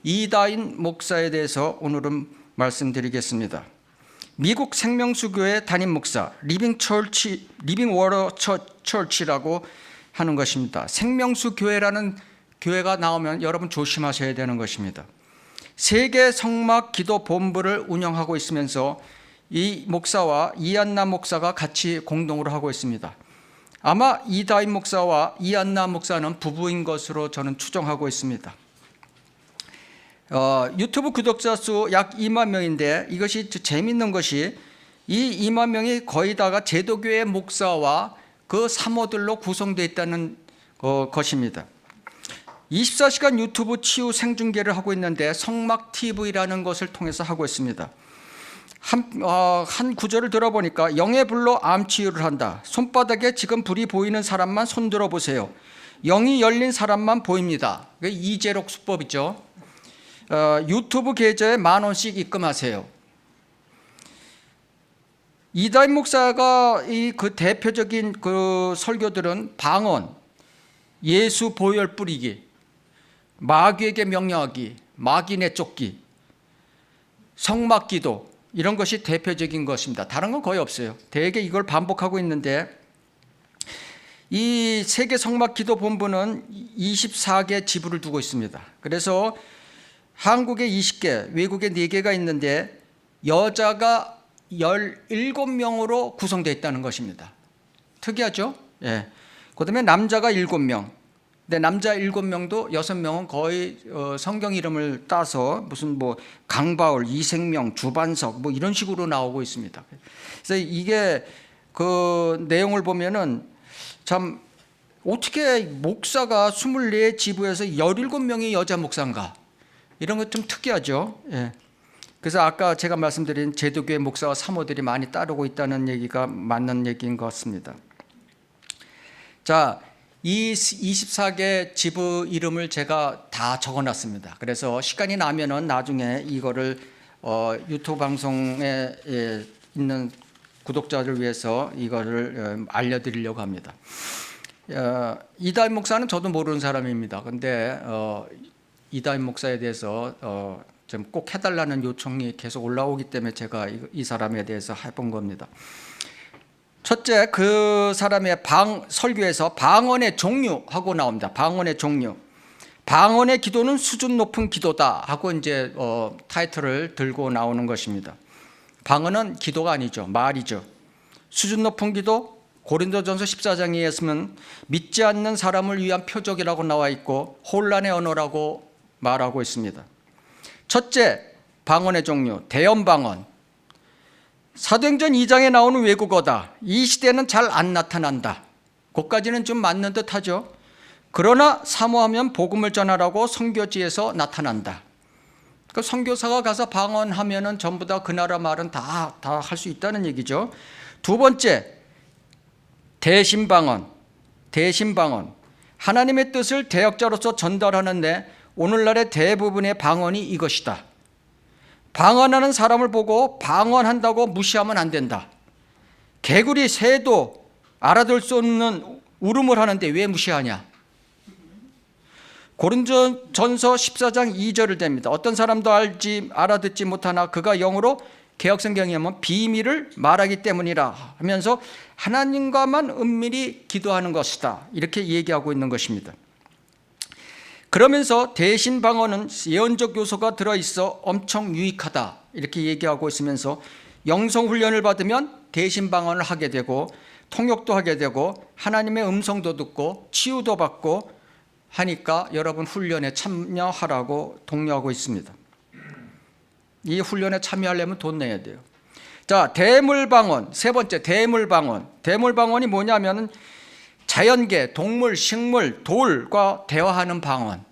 이다인 목사에 대해서 오늘은 말씀드리겠습니다. 미국 생명수교회 담임 목사, 리빙 워터 처치라고 하는 것입니다. 생명수교회라는 교회가 나오면 여러분 조심하셔야 되는 것입니다. 세계 성막 기도 본부를 운영하고 있으면서 이 목사와 이안나 목사가 같이 공동으로 하고 있습니다. 아마 이다인 목사와 이안나 목사는 부부인 것으로 저는 추정하고 있습니다. 유튜브 구독자 수 약 2만 명인데 이것이 재밌는 것이 이 2만 명이 거의 다가 제도교회 목사와 그 사모들로 구성되어 있다는 것입니다. 24시간 유튜브 치유 생중계를 하고 있는데 성막TV라는 것을 통해서 하고 있습니다. 한 구절을 들어보니까 영의 불로 암 치유를 한다. 손바닥에 지금 불이 보이는 사람만 손 들어보세요. 영이 열린 사람만 보입니다. 이재록 수법이죠. 유튜브 계좌에 10,000원씩 입금하세요. 이다인 목사가 그 대표적인 그 설교들은 방언, 예수 보혈 뿌리기, 마귀에게 명령하기, 마귀 내쫓기, 성막기도 이런 것이 대표적인 것입니다. 다른 건 거의 없어요. 대개 이걸 반복하고 있는데 이 세계 성막기도 본부는 24개 지부를 두고 있습니다. 그래서 한국에 20개, 외국에 4개가 있는데 여자가 17명으로 구성되어 있다는 것입니다. 특이하죠? 예. 그 다음에 남자가 7명. 근데 남자 7명도 6명은 거의 성경 이름을 따서 무슨 뭐 강바울, 이생명, 주반석 뭐 이런 식으로 나오고 있습니다. 그래서 이게 그 내용을 보면은 참 어떻게 목사가 24 지부에서 17명이 여자 목사인가? 이런 것 좀 특이하죠. 예. 그래서 아까 제가 말씀드린 제도교회 목사와 사모들이 많이 따르고 있다는 얘기가 맞는 얘기인 것 같습니다. 자, 이 24개 지부 이름을 제가 다 적어놨습니다. 그래서 시간이 나면은 나중에 이거를 유튜브 방송에 있는 구독자를 위해서 이거를 알려드리려고 합니다. 이다인 목사는 저도 모르는 사람입니다. 근데 이다인 목사에 대해서 좀 꼭 해달라는 요청이 계속 올라오기 때문에 제가 이 사람에 대해서 해본 겁니다. 첫째, 그 사람의 설교에서 방언의 종류하고 나옵니다. 방언의 종류. 방언의 기도는 수준 높은 기도다 하고 이제 타이틀을 들고 나오는 것입니다. 방언은 기도가 아니죠. 말이죠. 수준 높은 기도, 고린도전서 14장에 의하면 믿지 않는 사람을 위한 표적이라고 나와 있고 혼란의 언어라고 말하고 있습니다. 첫째, 방언의 종류, 대언 방언. 사도행전 2장에 나오는 외국어다. 이 시대는 잘 안 나타난다. 그것까지는 좀 맞는 듯하죠. 그러나 사모하면 복음을 전하라고 선교지에서 나타난다. 그 선교사가 가서 방언하면은 전부 다 그 나라 말은 다 할 수 있다는 얘기죠. 두 번째, 대신 방언. 대신 방언. 하나님의 뜻을 대역자로서 전달하는데 오늘날의 대부분의 방언이 이것이다. 방언하는 사람을 보고 방언한다고 무시하면 안 된다. 개구리, 새도 알아들 수 없는 울음을 하는데 왜 무시하냐? 고린도전서 14장 2절을 댑니다. 어떤 사람도 알아듣지 못하나 그가 영으로 개역성경에 하면 비밀을 말하기 때문이라 하면서 하나님과만 은밀히 기도하는 것이다. 이렇게 얘기하고 있는 것입니다. 그러면서 대신 방언은 예언적 요소가 들어있어 엄청 유익하다 이렇게 얘기하고 있으면서 영성 훈련을 받으면 대신 방언을 하게 되고 통역도 하게 되고 하나님의 음성도 듣고 치유도 받고 하니까 여러분 훈련에 참여하라고 독려하고 있습니다. 이 훈련에 참여하려면 돈 내야 돼요. 자, 대물방언. 세 번째, 대물방언. 대물방언이 뭐냐면은 자연계, 동물, 식물, 돌과 대화하는 방언.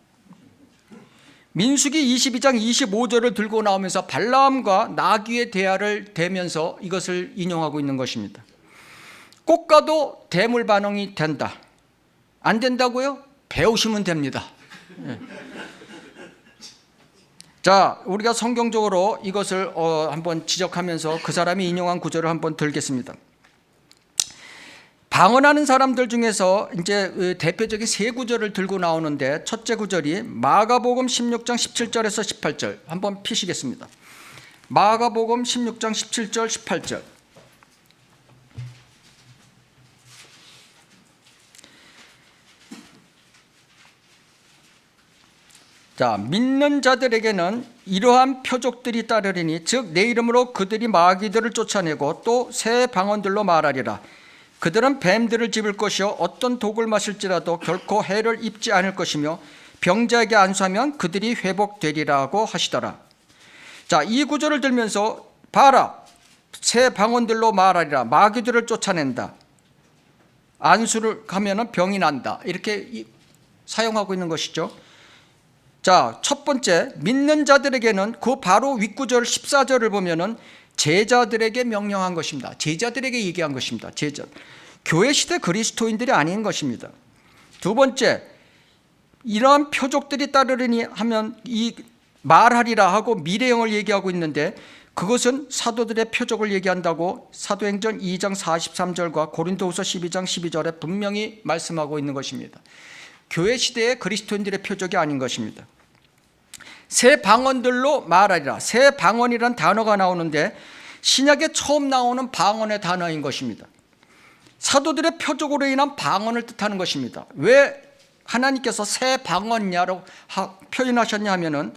민수기 22장 25절을 들고 나오면서 발라함과 나귀의 대화를 대면서 이것을 인용하고 있는 것입니다. 꽃가도 대물 반응이 된다. 안 된다고요? 배우시면 됩니다. 네. 자, 우리가 성경적으로 이것을 한번 지적하면서 그 사람이 인용한 구절을 한번 들겠습니다. 방언하는 사람들 중에서 이제 대표적인 세 구절을 들고 나오는데, 첫째 구절이 마가복음 16장 17절에서 18절 한번 피시겠습니다. 마가복음 16장 17절 18절. 자, 믿는 자들에게는 이러한 표적들이 따르리니 즉 내 이름으로 그들이 마귀들을 쫓아내고 또 새 방언들로 말하리라. 그들은 뱀들을 집을 것이요 어떤 독을 마실지라도 결코 해를 입지 않을 것이며 병자에게 안수하면 그들이 회복되리라고 하시더라. 자, 이 구절을 들면서 봐라, 새 방언들로 말하리라, 마귀들을 쫓아낸다, 안수를 하면 병이 난다, 이렇게 사용하고 있는 것이죠. 자, 첫 번째, 믿는 자들에게는 그 바로 윗구절 14절을 보면은 제자들에게 명령한 것입니다. 제자들에게 얘기한 것입니다. 제자, 교회 시대 그리스도인들이 아닌 것입니다. 두 번째, 이러한 표적들이 따르리니 하면 이 말하리라 하고 미래형을 얘기하고 있는데, 그것은 사도들의 표적을 얘기한다고 사도행전 2장 43절과 고린도후서 12장 12절에 분명히 말씀하고 있는 것입니다. 교회 시대의 그리스도인들의 표적이 아닌 것입니다. 새 방언들로 말하리라. 새 방언이란 단어가 나오는데 신약에 처음 나오는 방언의 단어인 것입니다. 사도들의 표적으로 인한 방언을 뜻하는 것입니다. 왜 하나님께서 새 방언이냐로 표현하셨냐 하면은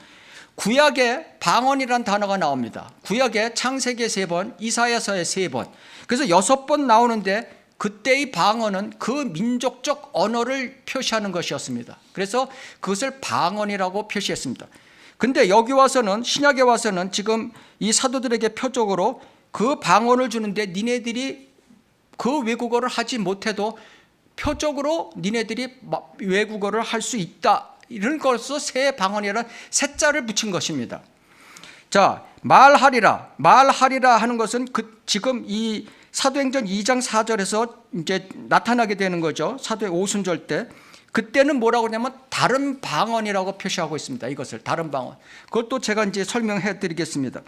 구약에 방언이란 단어가 나옵니다. 구약에 창세기에 3번, 이사야서에 3번. 그래서 6번 나오는데 그때의 방언은 그 민족적 언어를 표시하는 것이었습니다. 그래서 그것을 방언이라고 표시했습니다. 근데 여기 와서는, 신약에 와서는 지금 이 사도들에게 표적으로 그 방언을 주는데 니네들이 그 외국어를 하지 못해도 표적으로 니네들이 외국어를 할 수 있다, 이런 것으로 새 방언이라는 새자를 붙인 것입니다. 자, 말하리라 하는 것은 지금 이 사도행전 2장 4절에서 이제 나타나게 되는 거죠. 사도의 오순절 때. 그때는 뭐라고 하냐면 다른 방언이라고 표시하고 있습니다. 이것을 다른 방언. 그것도 제가 이제 설명해 드리겠습니다.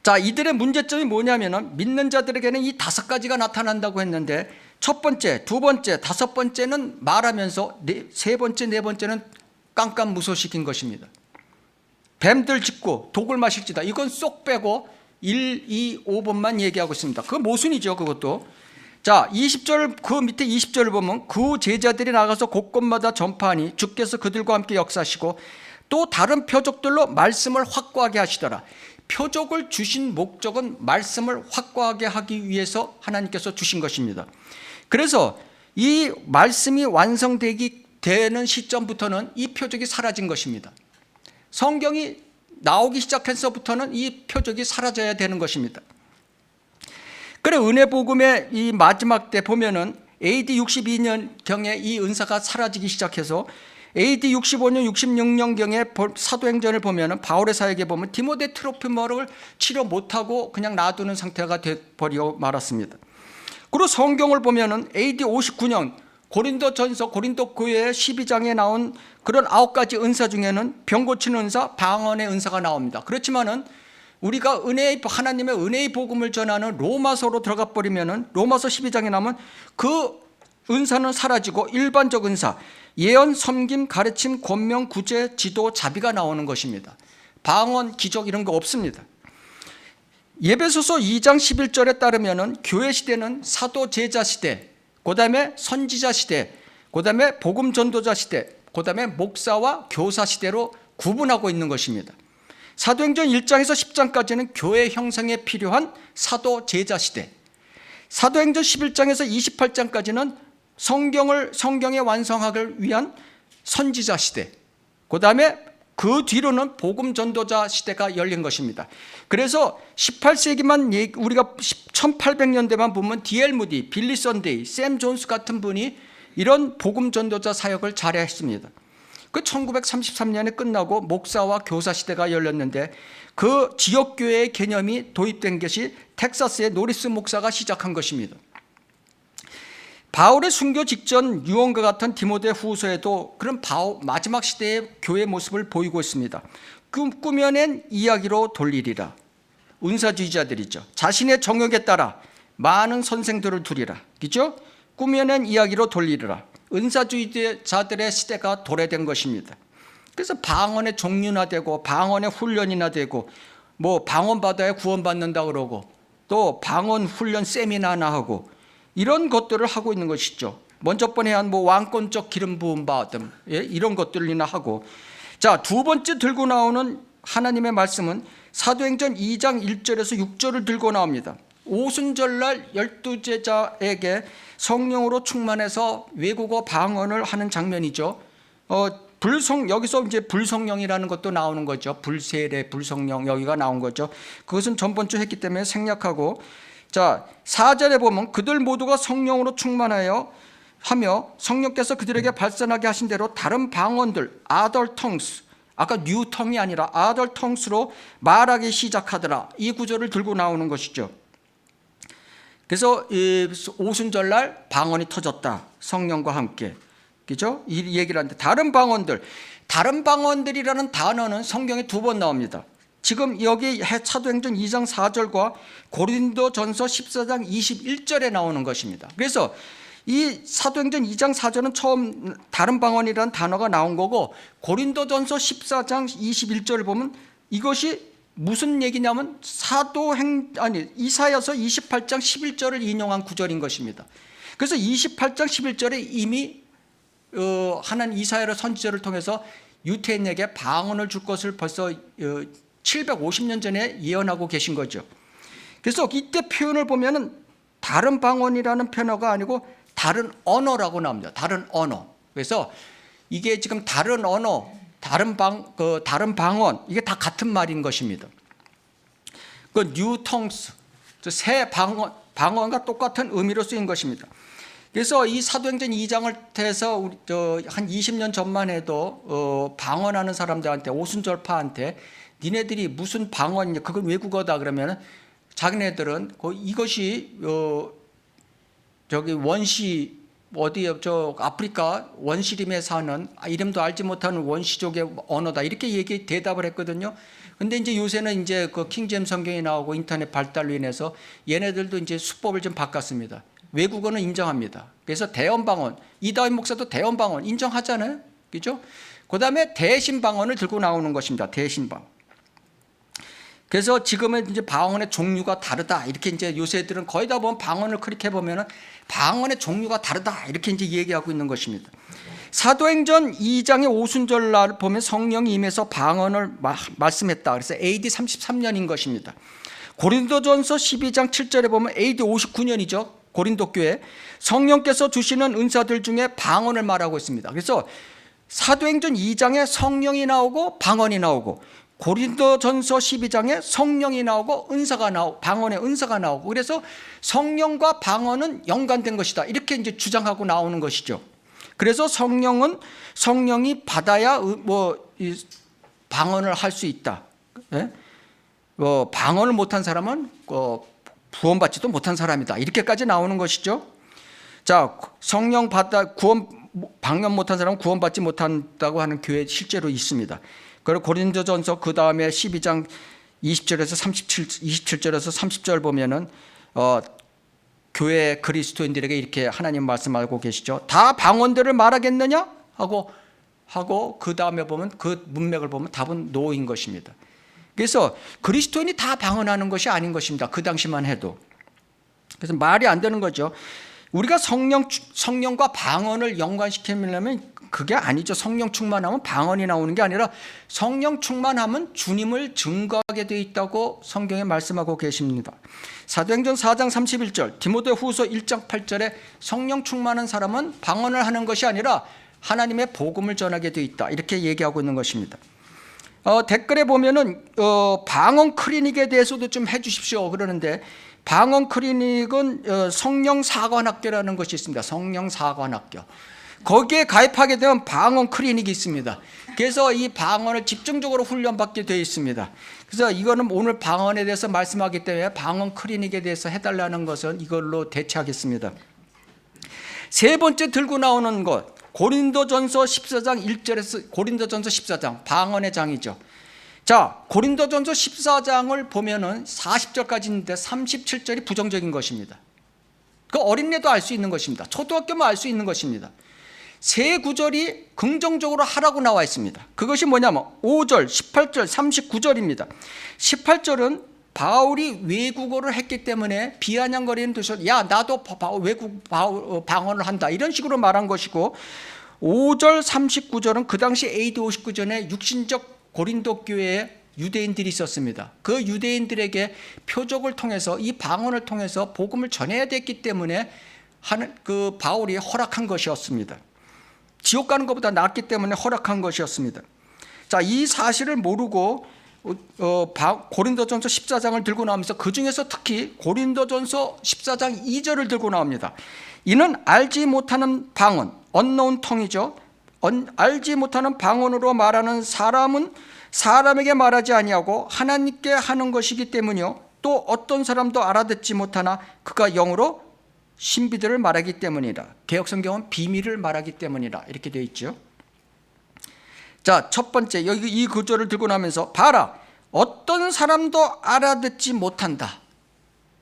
자, 이들의 문제점이 뭐냐면은 믿는 자들에게는 이 5가지가 나타난다고 했는데, 첫 번째, 두 번째, 5번째는 말하면서 세 번째, 네 번째는 깜깜무소시킨 것입니다. 뱀들 짚고 독을 마실지다, 이건 쏙 빼고 1, 2, 5번만 얘기하고 있습니다. 그 모순이죠, 그것도. 자, 20절, 그 밑에 20절을 보면 그 제자들이 나가서 곳곳마다 전파하니 주께서 그들과 함께 역사하시고 또 다른 표적들로 말씀을 확고하게 하시더라. 표적을 주신 목적은 말씀을 확고하게 하기 위해서 하나님께서 주신 것입니다. 그래서 이 말씀이 되는 시점부터는 이 표적이 사라진 것입니다. 성경이 나오기 시작해서부터는 이 표적이 사라져야 되는 것입니다. 그래, 은혜복음의 이 마지막 때 보면은 AD 62년경에 이 은사가 사라지기 시작해서 AD 65년, 66년경에 사도행전을 보면은 바울의 사역에 보면 디모데 트로피머를 치료 못하고 그냥 놔두는 상태가 되어버려 말았습니다. 그리고 성경을 보면은 AD 59년 고린도전서 고린도 교회 12장에 나온 그런 9가지 은사 중에는 병 고치는 은사, 방언의 은사가 나옵니다. 그렇지만은 우리가 하나님의 은혜의 복음을 전하는 로마서로 들어가 버리면은 로마서 12장에 나오면 그 은사는 사라지고 일반적 은사, 예언, 섬김, 가르침, 권명, 구제, 지도, 자비가 나오는 것입니다. 방언, 기적 이런 거 없습니다. 예배소서 2장 11절에 따르면은 교회 시대는 사도 제자 시대, 그다음에 선지자 시대, 그다음에 복음 전도자 시대, 그다음에 목사와 교사 시대로 구분하고 있는 것입니다. 사도행전 1장에서 10장까지는 교회 형성에 필요한 사도 제자 시대, 사도행전 11장에서 28장까지는 성경의 완성하기 위한 선지자 시대, 그다음에 그 뒤로는 복음 전도자 시대가 열린 것입니다. 그래서 18세기만 우리가 1800년대만 보면 D.L. 무디, 빌리 선데이, 샘 존스 같은 분이 이런 복음 전도자 사역을 잘했습니다. 그 1933년에 끝나고 목사와 교사 시대가 열렸는데 그 지역교회의 개념이 도입된 것이 텍사스의 노리스 목사가 시작한 것입니다. 바울의 순교 직전 유언과 같은 디모데 후서에도 그런 마지막 시대의 교회 모습을 보이고 있습니다. 꾸며낸 이야기로 돌리리라. 은사주의자들이죠. 자신의 정욕에 따라 많은 선생들을 두리라. 그죠? 꾸며낸 이야기로 돌리리라. 은사주의자들의 시대가 도래된 것입니다. 그래서 방언의 종류나 되고 방언의 훈련이나 되고 뭐 방언 받아야 구원받는다 그러고 또 방언 훈련 세미나나 하고 이런 것들을 하고 있는 것이죠. 먼저 번에 한 뭐 왕권적 기름 부음 받음 이런 것들이나 하고, 자, 두 번째 들고 나오는 하나님의 말씀은 사도행전 2장 1절에서 6절을 들고 나옵니다. 오순절날 12제자에게 성령으로 충만해서 외국어 방언을 하는 장면이죠. 여기서 이제 불성령이라는 것도 나오는 거죠. 불세례, 불성령 여기가 나온 거죠. 그것은 전번주 했기 때문에 생략하고, 자, 4절에 보면 그들 모두가 성령으로 충만하여 하며 성령께서 그들에게 발산하게 하신 대로 다른 방언들, other tongues, 아까 new tongue이 아니라 other tongues로 말하기 시작하더라. 이 구절을 들고 나오는 것이죠. 그래서 오순절날 방언이 터졌다. 성령과 함께. 그죠? 이 얘기를 하는데 다른 방언들이라는 단어는 성경에 2번 나옵니다. 지금 여기 사도행전 2장 4절과 고린도전서 14장 21절에 나오는 것입니다. 그래서 이 사도행전 2장 4절은 처음 다른 방언이라는 단어가 나온 거고, 고린도전서 14장 21절을 보면 이것이 무슨 얘기냐면 이사야서 28장 11절을 인용한 구절인 것입니다. 그래서 28장 11절에 이미 하나님 이사야의 선지자를 통해서 유태인에게 방언을 줄 것을 벌써 750년 전에 예언하고 계신 거죠. 그래서 이때 표현을 보면은 다른 방언이라는 표현어가 아니고 다른 언어라고 나옵니다. 다른 언어. 그래서 이게 지금 다른 언어, 다른 방언, 이게 다 같은 말인 것입니다. 그 new tongues, 새 방언과 똑같은 의미로 쓰인 것입니다. 그래서 이 사도행전 2장을 통해서 한 20년 전만 해도 방언하는 사람들한테, 오순절파한테 니네들이 무슨 방언이냐, 그건 외국어다 그러면 자기네들은 이것이 저기 원시 어디요, 저 아프리카 원시림에 사는 이름도 알지 못하는 원시족의 언어다, 이렇게 대답을 했거든요. 근데 이제 요새는 이제 그 킹제임스 성경이 나오고 인터넷 발달로 인해서 얘네들도 이제 수법을 좀 바꿨습니다. 외국어는 인정합니다. 그래서 대언방언, 이다윈 목사도 대언방언 인정하잖아요. 그죠? 그 다음에 대신방언을 들고 나오는 것입니다. 대신방언. 그래서 지금은 이제 방언의 종류가 다르다. 이렇게 이제 요새들은 거의 다 보면 방언을 클릭해 보면은 방언의 종류가 다르다. 이렇게 이제 얘기하고 있는 것입니다. 사도행전 2장의 오순절날 보면 성령이 임해서 방언을 말씀했다. 그래서 AD 33년인 것입니다. 고린도전서 12장 7절에 보면 AD 59년이죠. 고린도 교회 성령께서 주시는 은사들 중에 방언을 말하고 있습니다. 그래서 사도행전 2장에 성령이 나오고 방언이 나오고, 고린도전서 12장에 성령이 나오고 방언의 은사가 나오고, 그래서 성령과 방언은 연관된 것이다. 이렇게 이제 주장하고 나오는 것이죠. 그래서 성령이 받아야 방언을 할 수 있다. 방언을 못한 사람은 구원받지도 못한 사람이다. 이렇게까지 나오는 것이죠. 자, 성령 방언 못한 사람은 구원받지 못한다고 하는 교회 실제로 있습니다. 그리고 고린도전서 그 다음에 12장 27절에서 30절 보면은 교회 그리스도인들에게 이렇게 하나님 말씀하고 계시죠. 다 방언들을 말하겠느냐 하고 그 다음에 보면 그 문맥을 보면 답은 노인 것입니다. 그래서 그리스도인이 다 방언하는 것이 아닌 것입니다. 그 당시만 해도. 그래서 말이 안 되는 거죠. 우리가 성령과 방언을 연관시키려면 그게 아니죠. 성령 충만하면 방언이 나오는 게 아니라 성령 충만하면 주님을 증거하게 되어 있다고 성경에 말씀하고 계십니다. 사도행전 4장 31절, 디모데후서 1장 8절에 성령 충만한 사람은 방언을 하는 것이 아니라 하나님의 복음을 전하게 되어 있다. 이렇게 얘기하고 있는 것입니다. 댓글에 보면은 방언 클리닉에 대해서도 좀 해주십시오 그러는데, 방언 클리닉은 성령사관학교라는 것이 있습니다. 성령사관학교. 거기에 가입하게 되면 방언 클리닉이 있습니다. 그래서 이 방언을 집중적으로 훈련받게 되어 있습니다. 그래서 이거는 오늘 방언에 대해서 말씀하기 때문에 방언 클리닉에 대해서 해달라는 것은 이걸로 대체하겠습니다. 세 번째 들고 나오는 것, 고린도전서 14장 1절에서 고린도전서 14장 방언의 장이죠. 자, 고린도전서 14장을 보면은 40절까지 있는데 37절이 부정적인 것입니다. 그 어린애도 알 수 있는 것입니다. 초등학교면 알 수 있는 것입니다. 세 구절이 긍정적으로 하라고 나와 있습니다. 그것이 뭐냐면 5절, 18절, 39절입니다. 18절은 바울이 외국어를 했기 때문에 비아냥거리는 듯이 야 나도 외국 방언을 한다 이런 식으로 말한 것이고, 5절 39절은 그 당시 AD 59전에 육신적 고린도 교회에 유대인들이 있었습니다. 그 유대인들에게 표적을 통해서 이 방언을 통해서 복음을 전해야 됐기 때문에 하는 그 바울이 허락한 것이었습니다. 지옥 가는 것보다 낫기 때문에 허락한 것이었습니다. 자, 이 사실을 모르고 고린도전서 14장을 들고 나오면서 그 중에서 특히 고린도전서 14장 2절을 들고 나옵니다. 이는 알지 못하는 방언, unknown tongue이죠. 알지 못하는 방언으로 말하는 사람은 사람에게 말하지 아니하고 하나님께 하는 것이기 때문이요, 또 어떤 사람도 알아듣지 못하나 그가 영으로 신비들을 말하기 때문이라. 개역성경은 비밀을 말하기 때문이라 이렇게 되어 있죠. 자, 첫 번째 여기 이 구절을 들고 나면서 봐라, 어떤 사람도 알아듣지 못한다.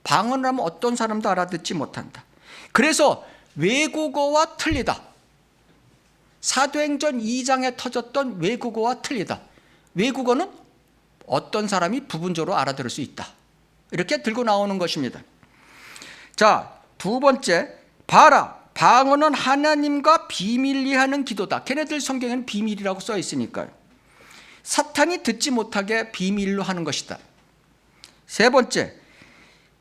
방언을 하면 어떤 사람도 알아듣지 못한다. 그래서 외국어와 틀리다. 사도행전 2장에 터졌던 외국어와 틀리다. 외국어는 어떤 사람이 부분적으로 알아들을 수 있다. 이렇게 들고 나오는 것입니다. 자, 두 번째, 봐라, 방언은 하나님과 비밀리 하는 기도다. 걔네들 성경에는 비밀이라고 써 있으니까요. 사탄이 듣지 못하게 비밀로 하는 것이다. 세 번째,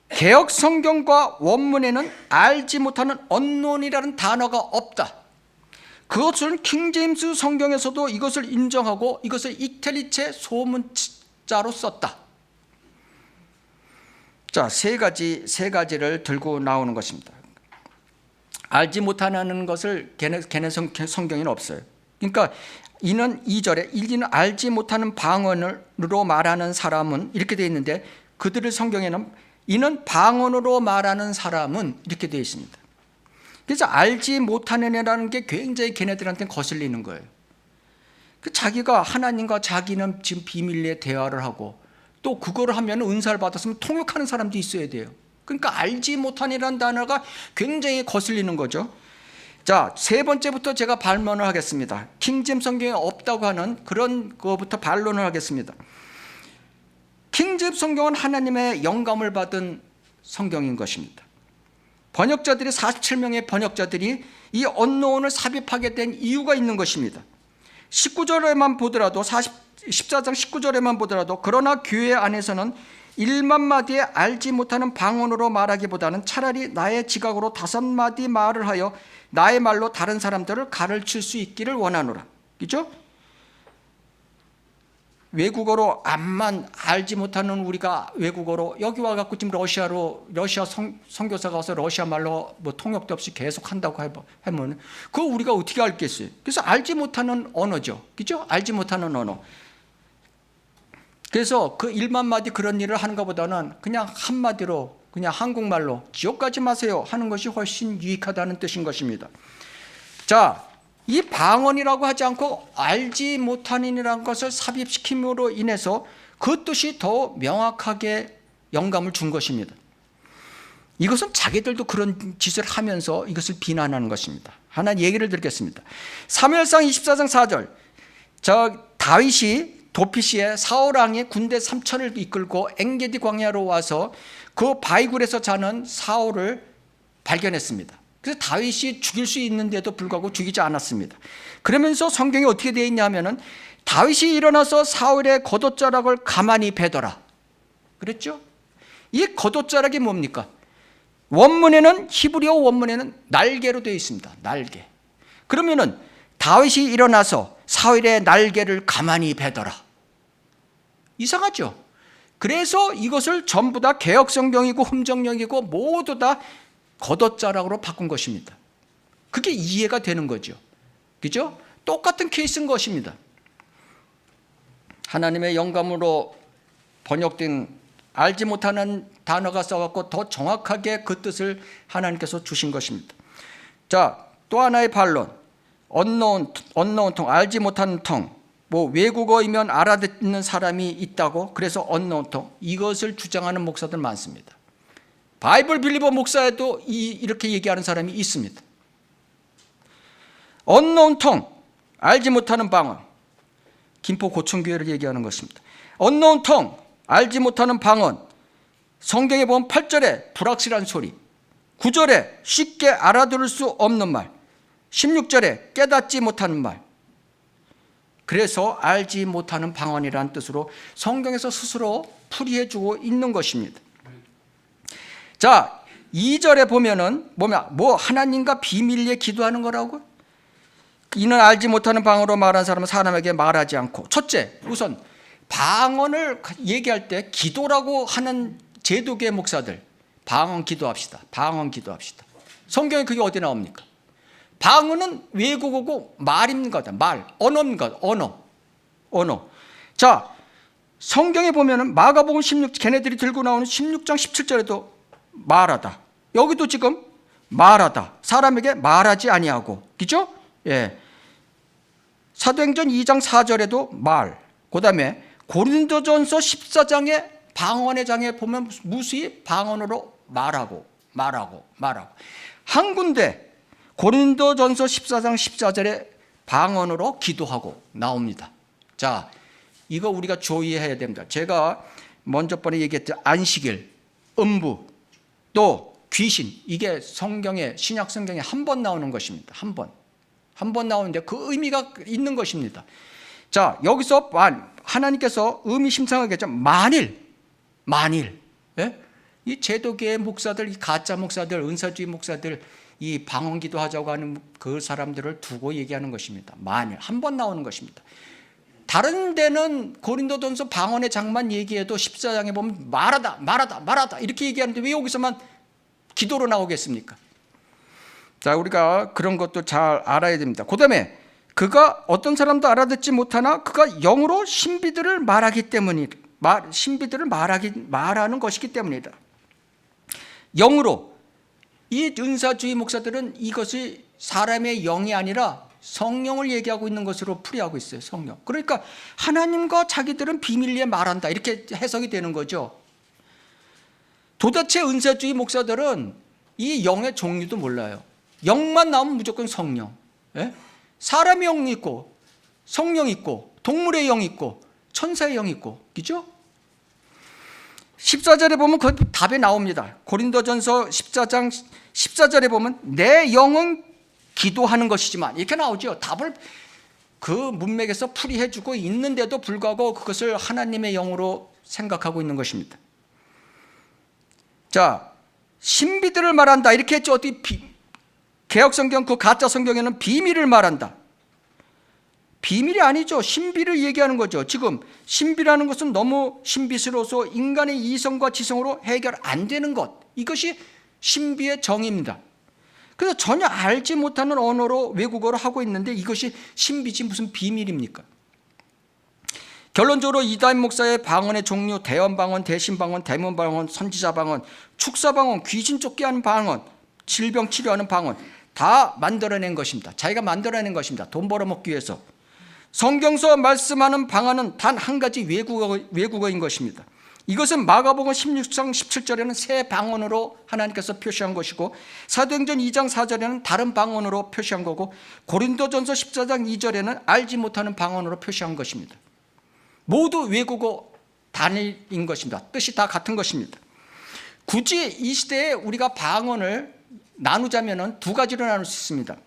개역 성경과 원문에는 알지 못하는 unknown이라는 단어가 없다. 그것은 킹제임스 성경에서도 이것을 인정하고 이것을 이탈리체 소문자로 썼다. 자, 세 가지를 들고 나오는 것입니다. 알지 못하는 것을 걔네 성경에는 없어요. 그러니까 이는 2절에 이는 알지 못하는 방언으로 말하는 사람은 이렇게 되어 있는데, 그들의 성경에는 이는 방언으로 말하는 사람은 이렇게 되어 있습니다. 그래서 알지 못하는 애라는 게 굉장히 걔네들한테는 거슬리는 거예요. 자기가 하나님과 자기는 지금 비밀리에 대화를 하고 또 그걸 하면 은사를 받았으면 통역하는 사람도 있어야 돼요. 그러니까 알지 못하니라는 단어가 굉장히 거슬리는 거죠. 자, 세 번째부터 제가 반론을 하겠습니다. 킹제임스 성경에 없다고 하는 그런 거부터 반론을 하겠습니다. 킹제임스 성경은 하나님의 영감을 받은 성경인 것입니다. 번역자들이 47명의 번역자들이 이 언노운을 삽입하게 된 이유가 있는 것입니다. 19절에만 보더라도 14장 19절에만 보더라도 그러나 교회 안에서는 1만 마디에 알지 못하는 방언으로 말하기보다는 차라리 나의 지각으로 5마디 말을 하여 나의 말로 다른 사람들을 가르칠 수 있기를 원하노라. 그렇죠? 외국어로 암만 알지 못하는 우리가 외국어로 여기 와갖고 지금 러시아 선교사가 와서 러시아 말로 뭐 통역도 없이 계속 한다고 하면 그거 우리가 어떻게 알겠어요? 그래서 알지 못하는 언어죠. 그죠? 알지 못하는 언어. 그래서 그 1만 마디 그런 일을 하는 것보다는 그냥 한마디로 그냥 한국말로 지옥 가지 마세요 하는 것이 훨씬 유익하다는 뜻인 것입니다. 자, 이 방언이라고 하지 않고 알지 못하는이라는 것을 삽입시킴으로 인해서 그 뜻이 더 명확하게 영감을 준 것입니다. 이것은 자기들도 그런 짓을 하면서 이것을 비난하는 것입니다. 하나 얘기를 드리겠습니다. 사무엘상 24장 4절, 다윗이 도피시에 사울왕이 군대 3천을 이끌고 엥게디 광야로 와서 그 바위굴에서 자는 사울을 발견했습니다. 그래서 다윗이 죽일 수 있는데도 불구하고 죽이지 않았습니다. 그러면서 성경이 어떻게 되어 있냐면은 다윗이 일어나서 사울의 겉옷자락을 가만히 베더라 그랬죠? 이 겉옷자락이 뭡니까? 원문에는 히브리어 원문에는 날개로 되어 있습니다. 날개. 그러면은 다윗이 일어나서 사울의 날개를 가만히 베더라. 이상하죠? 그래서 이것을 전부 다 개역성경이고 흠정령이고 모두 다 겉옷자락으로 바꾼 것입니다. 그게 이해가 되는 거죠. 그죠? 똑같은 케이스인 것입니다. 하나님의 영감으로 번역된 알지 못하는 단어가 써갖고 더 정확하게 그 뜻을 하나님께서 주신 것입니다. 자, 또 하나의 반론. unknown tongue, 알지 못하는 tongue. 뭐 외국어이면 알아듣는 사람이 있다고 그래서 unknown tongue. 이것을 주장하는 목사들 많습니다. 바이블 빌리버 목사에도 이렇게 얘기하는 사람이 있습니다. 언노운 텅, 알지 못하는 방언. 김포 고천교회를 얘기하는 것입니다. 언노운 텅, 알지 못하는 방언. 성경에 보면 8절에 불확실한 소리, 9절에 쉽게 알아들을 수 없는 말, 16절에 깨닫지 못하는 말. 그래서 알지 못하는 방언이라는 뜻으로 성경에서 스스로 풀이해주고 있는 것입니다. 자, 2절에 보면은 뭐 하나님과 비밀리에 기도하는 거라고? 이는 알지 못하는 방언으로 말하는 사람은 사람에게 말하지 않고. 첫째, 우선 방언을 얘기할 때 기도라고 하는 제도계 목사들, 방언 기도합시다. 방언 기도합시다. 성경에 그게 어디 나옵니까? 방언은 외국어고 말입니다. 말, 언어입니다. 언어. 자, 성경에 보면은 마가복음 16, 걔네들이 들고 나오는 16장 17절에도 말하다. 여기도 지금 말하다. 사람에게 말하지 아니하고. 그죠? 예. 사도행전 2장 4절에도 말. 그다음에 고린도전서 14장에 방언의 장에 보면 무수히 방언으로 말하고. 한 군데 고린도전서 14장 14절에 방언으로 기도하고 나옵니다. 자, 이거 우리가 주의해야 됩니다. 제가 먼저 번에 얘기했죠. 안식일, 음부, 또 귀신, 이게 성경에, 신약 성경에 한 번 나오는 것입니다. 한 번 나오는데 그 의미가 있는 것입니다. 자, 여기서 하나님께서 의미심장하겠죠. 만일 예? 이 제도계의 목사들, 이 가짜 목사들, 은사주의 목사들, 이 방언기도 하자고 하는 그 사람들을 두고 얘기하는 것입니다. 만일 한 번 나오는 것입니다. 다른 데는 고린도전서 방언의 장만 얘기해도 14장에 보면 말하다 이렇게 얘기하는데 왜 여기서만 기도로 나오겠습니까? 자, 우리가 그런 것도 잘 알아야 됩니다. 그다음에 그가 어떤 사람도 알아듣지 못하나 그가 영으로 신비들을 말하기 때문이다. 신비들을 말하는 것이기 때문이다. 영으로. 이 은사주의 목사들은 이것이 사람의 영이 아니라 성령을 얘기하고 있는 것으로 풀이하고 있어요. 성령. 그러니까 하나님과 자기들은 비밀리에 말한다, 이렇게 해석이 되는 거죠. 도대체 은사주의 목사들은 이 영의 종류도 몰라요. 영만 나오면 무조건 성령. 예? 사람의 영이 있고 성령이 있고 동물의 영이 있고 천사의 영이 있고, 그죠? 14절에 보면 그 답이 나옵니다. 고린도전서 14장 14절에 보면 내 영은 기도하는 것이지만, 이렇게 나오죠. 답을 그 문맥에서 풀이해주고 있는데도 불구하고 그것을 하나님의 영으로 생각하고 있는 것입니다. 자, 신비들을 말한다 이렇게 했죠. 어디 개혁성경 그 가짜 성경에는 비밀을 말한다. 비밀이 아니죠. 신비를 얘기하는 거죠. 지금 신비라는 것은 너무 신비스러워서 인간의 이성과 지성으로 해결 안 되는 것, 이것이 신비의 정의입니다. 그래서 전혀 알지 못하는 언어로 외국어로 하고 있는데 이것이 신비지 무슨 비밀입니까? 결론적으로 이다임 목사의 방언의 종류, 대언방언, 대신방언, 대문방언, 선지자방언, 축사방언, 귀신 쫓게 하는 방언, 질병 치료하는 방언 다 만들어낸 것입니다. 자기가 만들어낸 것입니다. 돈 벌어먹기 위해서. 성경서 말씀하는 방언은 단 한 가지 외국어인 것입니다. 이것은 마가복음 16장 17절에는 새 방언으로 하나님께서 표시한 것이고, 사도행전 2장 4절에는 다른 방언으로 표시한 거고, 고린도전서 14장 2절에는 알지 못하는 방언으로 표시한 것입니다. 모두 외국어 단위인 것입니다. 뜻이 다 같은 것입니다. 굳이 이 시대에 우리가 방언을 나누자면 두 가지로 나눌 수 있습니다.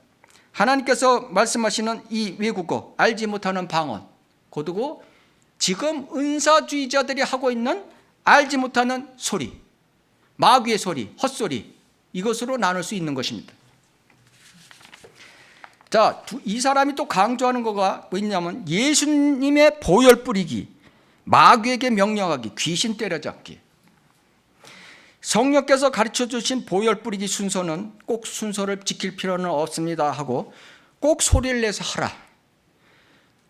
하나님께서 말씀하시는 이 외국어, 알지 못하는 방언, 그리고 지금 은사주의자들이 하고 있는 알지 못하는 소리, 마귀의 소리, 헛소리, 이것으로 나눌 수 있는 것입니다. 자, 이 사람이 또 강조하는 거가 뭐냐면 예수님의 보혈 뿌리기, 마귀에게 명령하기, 귀신 때려잡기. 성령께서 가르쳐 주신 보혈 뿌리기 순서는 꼭 순서를 지킬 필요는 없습니다 하고, 꼭 소리를 내서 하라.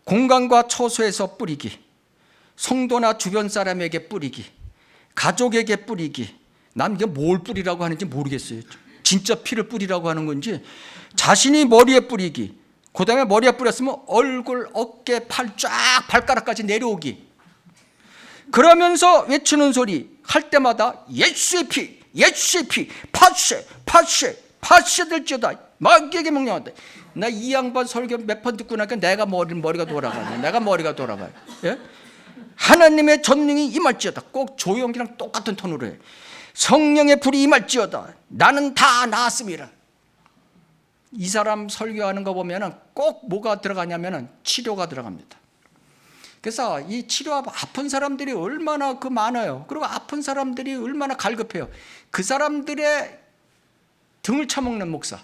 공간과 처소에서 뿌리기, 성도나 주변 사람에게 뿌리기, 가족에게 뿌리기. 난 이게 뭘 뿌리라고 하는지 모르겠어요. 진짜 피를 뿌리라고 하는 건지, 자신이 머리에 뿌리기, 그 다음에 머리에 뿌렸으면 얼굴, 어깨, 팔 쫙 발가락까지 내려오기. 그러면서 외치는 소리 할 때마다 예수의 피, 예수의 피 파쇄 될지어다. 마귀에게 명령한다. 나 이 양반 설교 몇 번 듣고 나니까 내가 머리가 돌아가요. 예? 하나님의 전능이 임할지어다. 꼭 조용기랑 똑같은 톤으로 해. 성령의 불이 임할지어다. 나는 다 나았음이라. 이 사람 설교하는 거 보면은 꼭 뭐가 들어가냐면은 치료가 들어갑니다. 그래서 이 치료하고 아픈 사람들이 얼마나 많아요. 그리고 아픈 사람들이 얼마나 갈급해요. 그 사람들의 등을 쳐먹는 목사.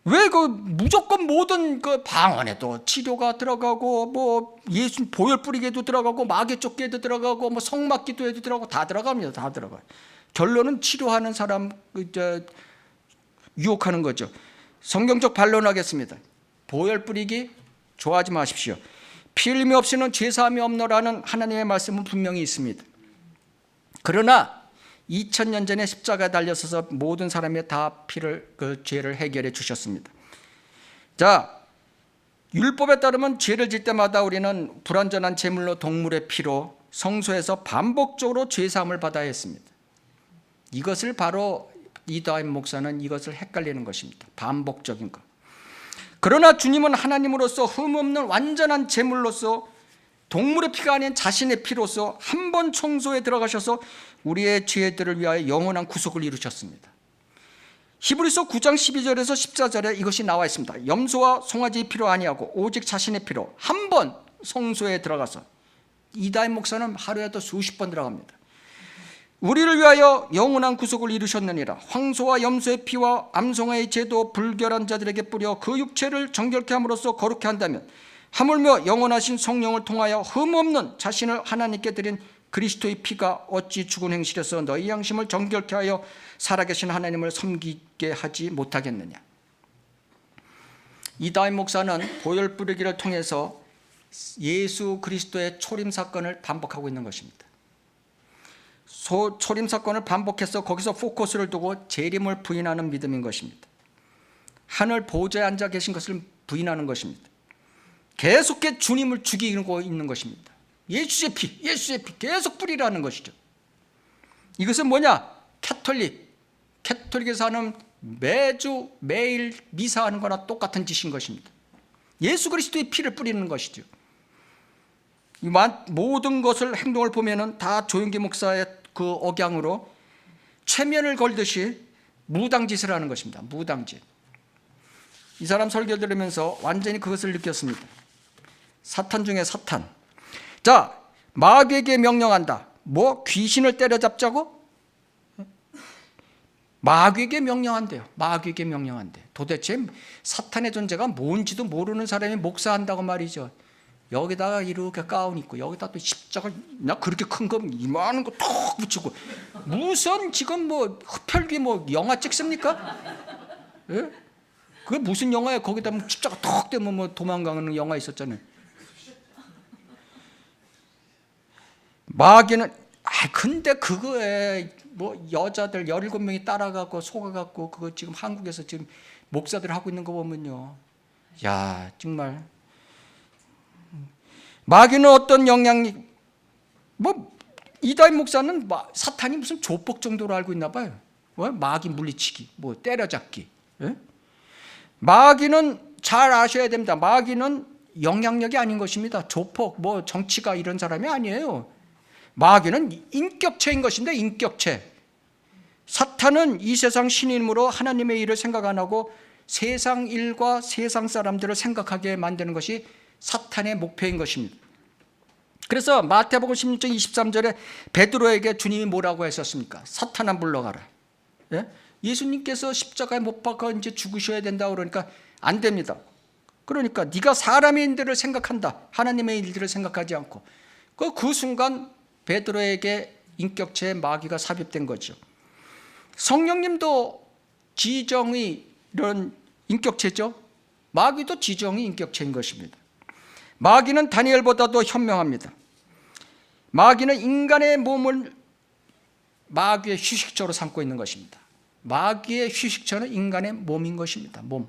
왜 무조건 모든 방언에도 치료가 들어가고, 뭐 예수 보혈 뿌리게도 들어가고, 마귀 쫓기에도 들어가고, 뭐 성막 기도에도 들어가고, 다 들어갑니다. 다 들어가요. 결론은 치료하는 사람 유혹하는 거죠. 성경적 반론하겠습니다. 보혈 뿌리기 좋아하지 마십시오. 피 흘림이 없이는 죄사함이 없노라는 하나님의 말씀은 분명히 있습니다. 그러나 2000년 전에 십자가에 달려서서 모든 사람의 다 죄를 해결해 주셨습니다. 자, 율법에 따르면 죄를 질 때마다 우리는 불완전한 제물로 동물의 피로 성소에서 반복적으로 죄사함을 받아야 했습니다. 이것을 바로 이다임 목사는 이것을 헷갈리는 것입니다. 반복적인 것. 그러나 주님은 하나님으로서 흠없는 완전한 제물로서 동물의 피가 아닌 자신의 피로서 한 번 청소에 들어가셔서 우리의 죄들을 위하여 영원한 구속을 이루셨습니다. 히브리서 9장 12절에서 14절에 이것이 나와 있습니다. 염소와 송아지의 피로 아니하고 오직 자신의 피로 한 번 성소에 들어가서, 이다임 목사는 하루에도 수십 번 들어갑니다. 우리를 위하여 영원한 구속을 이루셨느니라. 황소와 염소의 피와 암송아의 제도 불결한 자들에게 뿌려 그 육체를 정결케 함으로써 거룩케 한다면, 하물며 영원하신 성령을 통하여 흠없는 자신을 하나님께 드린 그리스도의 피가 어찌 죽은 행실에서 너희 양심을 정결케 하여 살아계신 하나님을 섬기게 하지 못하겠느냐. 이다임 목사는 보혈 뿌리기를 통해서 예수 그리스도의 초림 사건을 반복하고 있는 것입니다. 초림 사건을 반복해서 거기서 포커스를 두고 재림을 부인하는 믿음인 것입니다. 하늘 보좌에 앉아 계신 것을 부인하는 것입니다. 계속해 주님을 죽이고 있는 것입니다. 예수의 피 계속 뿌리라는 것이죠. 이것은 뭐냐? 캐톨릭에서 하는 매일 미사하는 거나 똑같은 짓인 것입니다. 예수 그리스도의 피를 뿌리는 것이죠. 모든 것을 행동을 보면은 다 조용기 목사의 그 억양으로 최면을 걸듯이 무당짓을 하는 것입니다. 무당짓. 이 사람 설교 들으면서 완전히 그것을 느꼈습니다. 사탄 중에 사탄. 자, 마귀에게 명령한다. 뭐 귀신을 때려잡자고? 마귀에게 명령한대요. 마귀에게 명령한대. 도대체 사탄의 존재가 뭔지도 모르는 사람이 목사한다고 말이죠. 여기다가 이렇게 가운 입고 여기다 또 십자가 나 그렇게 큰 거 이만한 거 턱 붙이고 무슨 지금 뭐 흡혈귀 뭐 영화 찍습니까? 예? 그게 무슨 영화야? 거기다 십자가 턱 대면 뭐 도망가는 영화 있었잖아요. 마귀는 근데 그거에 뭐 여자들 17명이 따라가고 속아갖고 그거 지금 한국에서 지금 목사들 하고 있는 거 보면요, 야 정말 마귀는 어떤 영향이 뭐 이다임 목사는 사탄이 무슨 조폭 정도로 알고 있나 봐요. 마귀 물리치기, 뭐 때려잡기. 예? 마귀는 잘 아셔야 됩니다. 마귀는 영향력이 아닌 것입니다. 조폭, 뭐 정치가 이런 사람이 아니에요. 마귀는 인격체인 것인데, 인격체. 사탄은 이 세상 신임으로 하나님의 일을 생각 안 하고 세상 일과 세상 사람들을 생각하게 만드는 것이 사탄의 목표인 것입니다. 그래서 마태복음 16장 23절에 베드로에게 주님이 뭐라고 하셨습니까? 사탄아 물러가라. 예? 예수님께서 십자가에 못 박아 이제 죽으셔야 된다 그러니까 안 됩니다. 그러니까 네가 사람의 일들을 생각한다. 하나님의 일들을 생각하지 않고. 그 순간 베드로에게 인격체의 마귀가 삽입된 거죠. 성령님도 지정의 이런 인격체죠. 마귀도 지정의 인격체인 것입니다. 마귀는 다니엘보다도 현명합니다. 마귀는 인간의 몸을 마귀의 휴식처로 삼고 있는 것입니다. 마귀의 휴식처는 인간의 몸인 것입니다. 몸.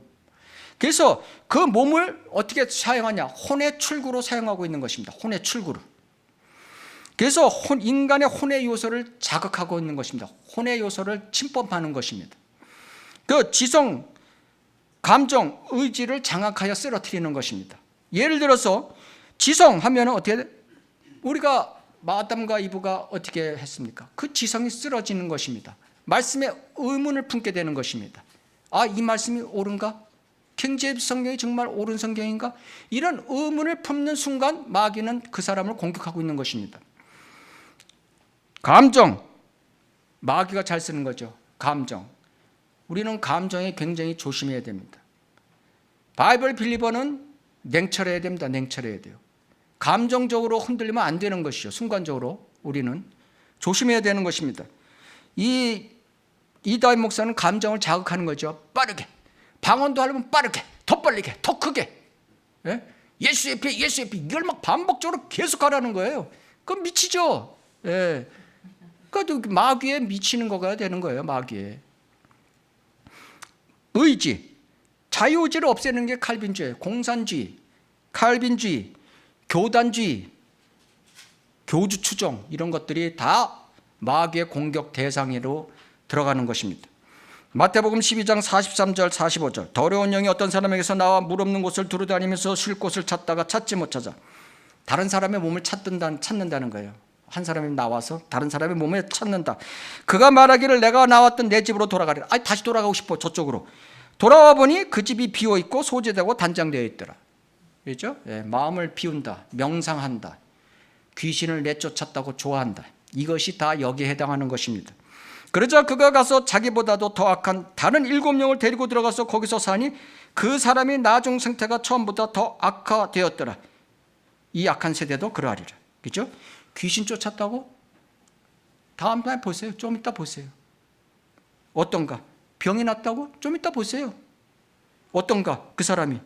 그래서 그 몸을 어떻게 사용하냐? 혼의 출구로 사용하고 있는 것입니다. 혼의 출구로. 그래서 인간의 혼의 요소를 자극하고 있는 것입니다. 혼의 요소를 침범하는 것입니다. 그 지성, 감정, 의지를 장악하여 쓰러뜨리는 것입니다. 예를 들어서 지성하면 어떻게 돼? 우리가 아담과 이브가 어떻게 했습니까? 그 지성이 쓰러지는 것입니다. 말씀에 의문을 품게 되는 것입니다. 아, 이 말씀이 옳은가? 킹제임스 성경이 정말 옳은 성경인가? 이런 의문을 품는 순간 마귀는 그 사람을 공격하고 있는 것입니다. 감정, 마귀가 잘 쓰는 거죠. 감정. 우리는 감정에 굉장히 조심해야 됩니다. 바이블 빌리버는 냉철해야 됩니다. 냉철해야 돼요. 감정적으로 흔들리면 안 되는 것이죠. 순간적으로 우리는 조심해야 되는 것입니다. 이다윗 목사는 감정을 자극하는 거죠. 빠르게. 방언도 하려면 빠르게, 더 빠르게, 더 크게. 예? 예수의 피, 예수의 피. 이걸 막 반복적으로 계속 하라는 거예요. 그건 미치죠. 예. 그러니까 마귀에 미치는 거가 되는 거예요. 마귀에. 의지. 자유의지를 없애는 게 칼빈주의, 공산주의, 칼빈주의, 교단주의, 교주추종 이런 것들이 다 마귀의 공격 대상으로 들어가는 것입니다. 마태복음 12장 43절 45절 더러운 영이 어떤 사람에게서 나와 물 없는 곳을 두루다니면서 쉴 곳을 찾다가 찾지 못하자. 다른 사람의 몸을 찾는다는 거예요. 한 사람이 나와서 다른 사람의 몸을 찾는다. 그가 말하기를 내가 나왔던 내 집으로 돌아가리라. 다시 돌아가고 싶어. 저쪽으로. 돌아와 보니 그 집이 비어있고 소재되고 단장되어 있더라. 그렇죠? 예, 마음을 비운다. 명상한다. 귀신을 내쫓았다고 좋아한다. 이것이 다 여기에 해당하는 것입니다. 그러자 그가 가서 자기보다도 더 악한 다른 7명을 데리고 들어가서 거기서 사니 그 사람이 나중 상태가 처음보다 더 악화되었더라. 이 악한 세대도 그러하리라. 그렇죠? 귀신 쫓았다고? 다음 날 보세요. 좀 이따 보세요. 어떤가? 병이 났다고? 좀 이따 보세요. 어떤가? 그 사람이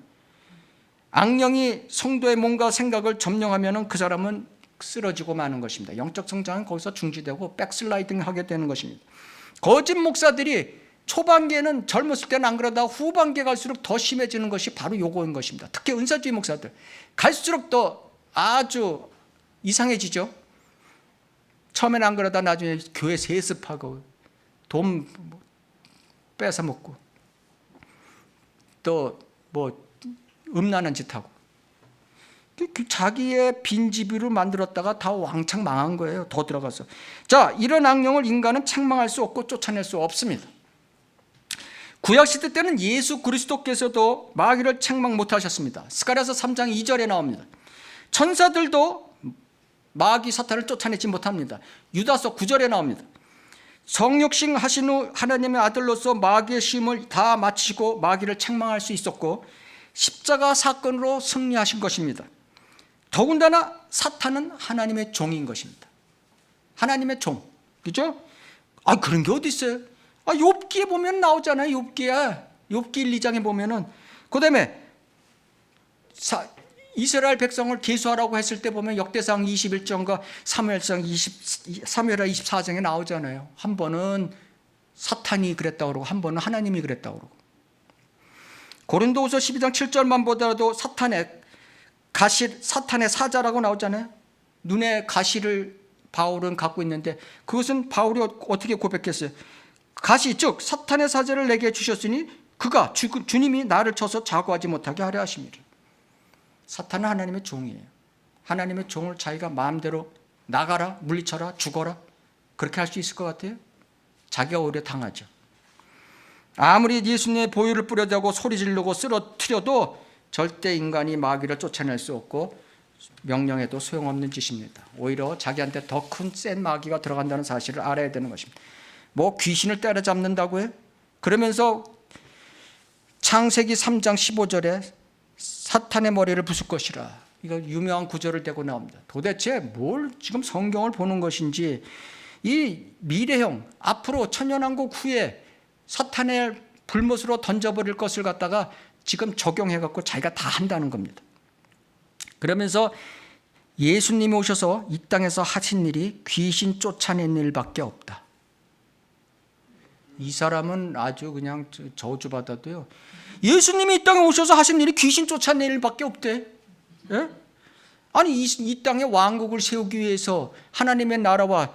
악령이 성도의 몸과 생각을 점령하면 그 사람은 쓰러지고 마는 것입니다. 영적 성장은 거기서 중지되고 백슬라이딩 하게 되는 것입니다. 거짓 목사들이 초반기에는 젊었을 때는 안 그러다 후반기에 갈수록 더 심해지는 것이 바로 요거인 것입니다. 특히 은사주의 목사들 갈수록 더 아주 이상해지죠. 처음에는 안 그러다 나중에 교회 세습하고 돈 뺏어 먹고 또 뭐 음란한 짓 하고 자기의 빈집으로 만들었다가 다 왕창 망한 거예요. 더 들어가서. 자, 이런 악령을 인간은 책망할 수 없고 쫓아낼 수 없습니다. 구약시대 때는 예수 그리스도께서도 마귀를 책망 못하셨습니다. 스가랴서 3장 2절에 나옵니다. 천사들도 마귀 사탄을 쫓아내지 못합니다. 유다서 9절에 나옵니다. 성육신 하신 후 하나님의 아들로서 마귀의 시험을 다 마치고 마귀를 책망할 수 있었고 십자가 사건으로 승리하신 것입니다. 더군다나 사탄은 하나님의 종인 것입니다. 하나님의 종. 그죠? 그런 게 어디 있어요? 욥기에 보면 나오잖아요. 욥기에 1, 2장에 보면은 그다음에 이스라엘 백성을 계수하라고 했을 때 보면 역대상 21장과 사무엘상 24장에 나오잖아요. 한 번은 사탄이 그랬다고 그러고 한 번은 하나님이 그랬다고 그러고. 고린도후서 12장 7절만 보더라도 사탄의 사자라고 나오잖아요. 눈에 가시를 바울은 갖고 있는데 그것은 바울이 어떻게 고백했어요? 가시 즉 사탄의 사자를 내게 주셨으니 그가 주님이 나를 쳐서 자고하지 못하게 하려 하심이라. 사탄은 하나님의 종이에요. 하나님의 종을 자기가 마음대로 나가라, 물리쳐라, 죽어라 그렇게 할 수 있을 것 같아요? 자기가 오히려 당하죠. 아무리 예수님의 보혈을 뿌려대고 소리 지르고 쓰러뜨려도 절대 인간이 마귀를 쫓아낼 수 없고 명령해도 소용없는 짓입니다. 오히려 자기한테 더 큰 센 마귀가 들어간다는 사실을 알아야 되는 것입니다. 뭐 귀신을 때려잡는다고요? 그러면서 창세기 3장 15절에 사탄의 머리를 부술 것이라. 이거 유명한 구절을 대고 나옵니다. 도대체 뭘 지금 성경을 보는 것인지 이 미래형 앞으로 천년왕국 후에 사탄의 불못으로 던져버릴 것을 갖다가 지금 적용해갖고 자기가 다 한다는 겁니다. 그러면서 예수님이 오셔서 이 땅에서 하신 일이 귀신 쫓아낸 일밖에 없다. 이 사람은 아주 그냥 저주받아도요. 예수님이 이 땅에 오셔서 하신 일이 귀신 쫓아낸 일밖에 없대. 예? 아니 이 땅에 왕국을 세우기 위해서 하나님의 나라와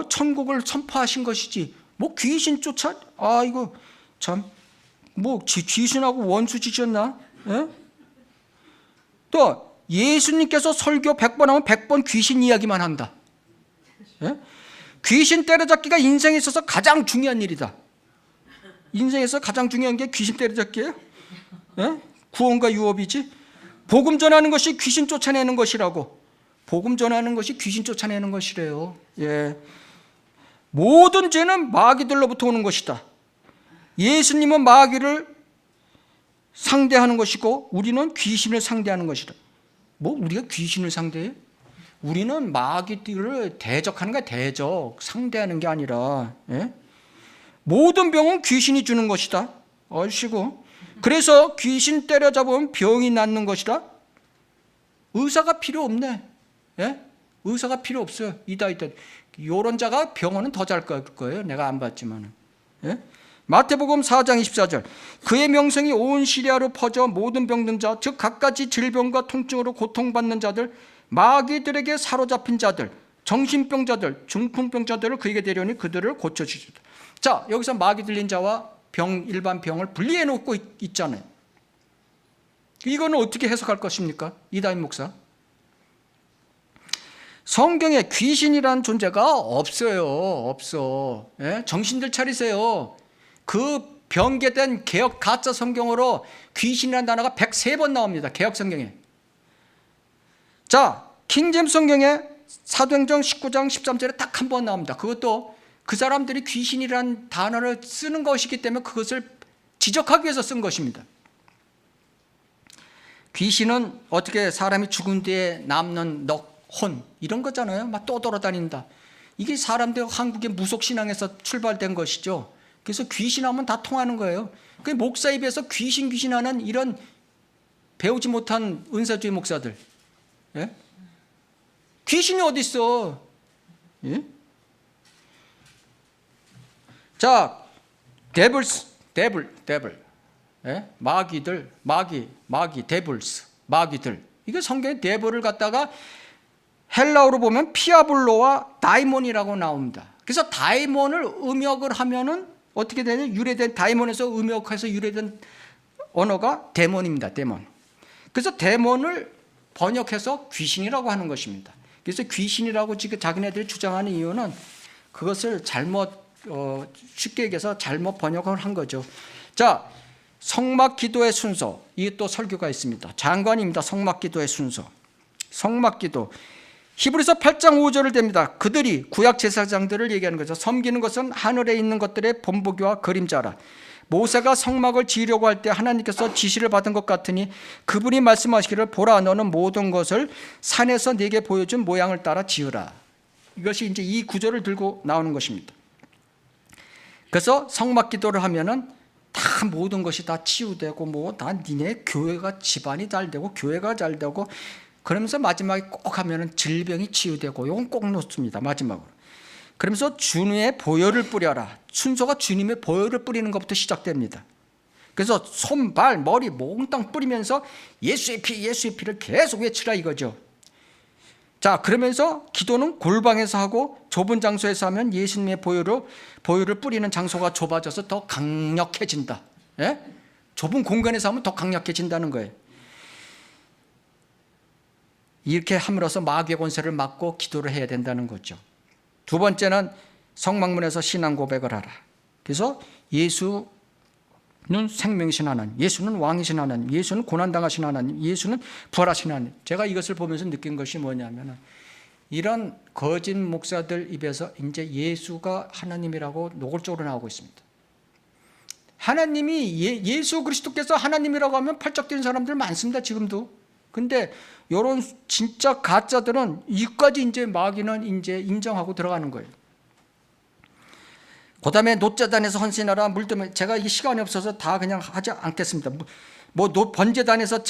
천국을 선포하신 것이지 뭐 귀신 쫓아 이거 참 뭐 귀신하고 원수 지셨나? 예? 또 예수님께서 설교 100번 하면 100번 귀신 이야기만 한다. 예? 귀신 때려잡기가 인생에 있어서 가장 중요한 일이다. 인생에서 가장 중요한 게 귀신 때려잡기예요? 예? 구원과 유업이지. 복음 전하는 것이 귀신 쫓아내는 것이라고. 복음 전하는 것이 귀신 쫓아내는 것이래요. 예. 모든 죄는 마귀들로부터 오는 것이다. 예수님은 마귀를 상대하는 것이고 우리는 귀신을 상대하는 것이다. 뭐 우리가 귀신을 상대해? 우리는 마귀들을 대적하는 거야. 대적. 상대하는 게 아니라. 예? 모든 병은 귀신이 주는 것이다. 아시고. 그래서 귀신 때려잡으면 병이 낫는 것이다. 의사가 필요 없네. 예? 의사가 필요 없어요. 이다. 요런 자가 병원은 더 잘 거예요. 내가 안 봤지만은. 예? 마태복음 4장 24절. 그의 명성이 온 시리아로 퍼져 모든 병든 자, 즉 갖가지 질병과 통증으로 고통받는 자들, 마귀들에게 사로잡힌 자들, 정신병자들, 중풍병자들을 그에게 데려오니 그들을 고쳐주시다. 자, 여기서 마귀 들린 자와 일반 병을 분리해 놓고 있잖아요. 이거는 어떻게 해석할 것입니까? 이다임 목사. 성경에 귀신이라는 존재가 없어요. 없어. 예? 정신들 차리세요. 그 변개된 개혁 가짜 성경으로 귀신이라는 단어가 103번 나옵니다. 개혁 성경에. 자, 킹제임스 성경에 사도행전 19장 13절에 딱 한 번 나옵니다. 그것도 그 사람들이 귀신이라는 단어를 쓰는 것이기 때문에 그것을 지적하기 위해서 쓴 것입니다. 귀신은 어떻게 사람이 죽은 뒤에 남는 혼 이런 거잖아요. 막 또 돌아다닌다. 이게 사람들 한국의 무속신앙에서 출발된 것이죠. 그래서 귀신하면 다 통하는 거예요. 그 목사 입에서 귀신하는 이런 배우지 못한 은사주의 목사들. 예? 귀신이 어디 있어? 예? 자, 데블. 예? 마귀들, 데블스, 마귀들. 이게 성경에 데블을 갖다가 헬라어로 보면 피아블로와 다이몬이라고 나옵니다. 그래서 다이몬을 음역을 하면은 어떻게 되냐? 유래된 다이몬에서 음역해서 유래된 언어가 데몬입니다. 데몬. 그래서 데몬을 번역해서 귀신이라고 하는 것입니다. 그래서 귀신이라고 지금 자기네들이 주장하는 이유는 그것을 잘못 쉽게 얘기해서 잘못 번역을 한 거죠. 자, 성막 기도의 순서. 이게 또 설교가 있습니다. 장관입니다. 성막 기도의 순서. 성막 기도. 히브리서 8장 5절을 됩니다. 그들이 구약 제사장들을 얘기하는 거죠. 섬기는 것은 하늘에 있는 것들의 본보기와 그림자라. 모세가 성막을 지으려고 할 때 하나님께서 지시를 받은 것 같으니 그분이 말씀하시기를 보라 너는 모든 것을 산에서 네게 보여준 모양을 따라 지으라. 이것이 이제 이 구절을 들고 나오는 것입니다. 그래서 성막 기도를 하면은 다 모든 것이 다 치유되고 뭐 다 니네 교회가 집안이 잘 되고 교회가 잘 되고 그러면서 마지막에 꼭 하면은 질병이 치유되고 이건 꼭 놓습니다. 마지막으로. 그러면서 주님의 보혈을 뿌려라. 순서가 주님의 보혈을 뿌리는 것부터 시작됩니다. 그래서 손, 발, 머리 몽땅 뿌리면서 예수의 피를 계속 외치라 이거죠. 자, 그러면서 기도는 골방에서 하고 좁은 장소에서 하면 예수님의 보혈을 뿌리는 장소가 좁아져서 더 강력해진다. 예? 좁은 공간에서 하면 더 강력해진다는 거예요. 이렇게 함으로써 마귀의 권세를 막고 기도를 해야 된다는 거죠. 두 번째는 성막문에서 신앙 고백을 하라. 그래서 예수는 생명이신 하나님, 예수는 왕이신 하나님, 예수는 고난당하신 하나님, 예수는 부활하신 하나님. 제가 이것을 보면서 느낀 것이 뭐냐면 이런 거짓 목사들 입에서 이제 예수가 하나님이라고 노골적으로 나오고 있습니다. 하나님이 예수 그리스도께서 하나님이라고 하면 팔짝 뛰는 사람들 많습니다. 지금도. 근데 이런 진짜 가짜들은 이까지 이제 마귀는 이제 인정하고 들어가는 거예요. 그다음에 노자단에서 헌신하라 물들면 제가 이 시간이 없어서 다 그냥 하지 않겠습니다. 번제단에서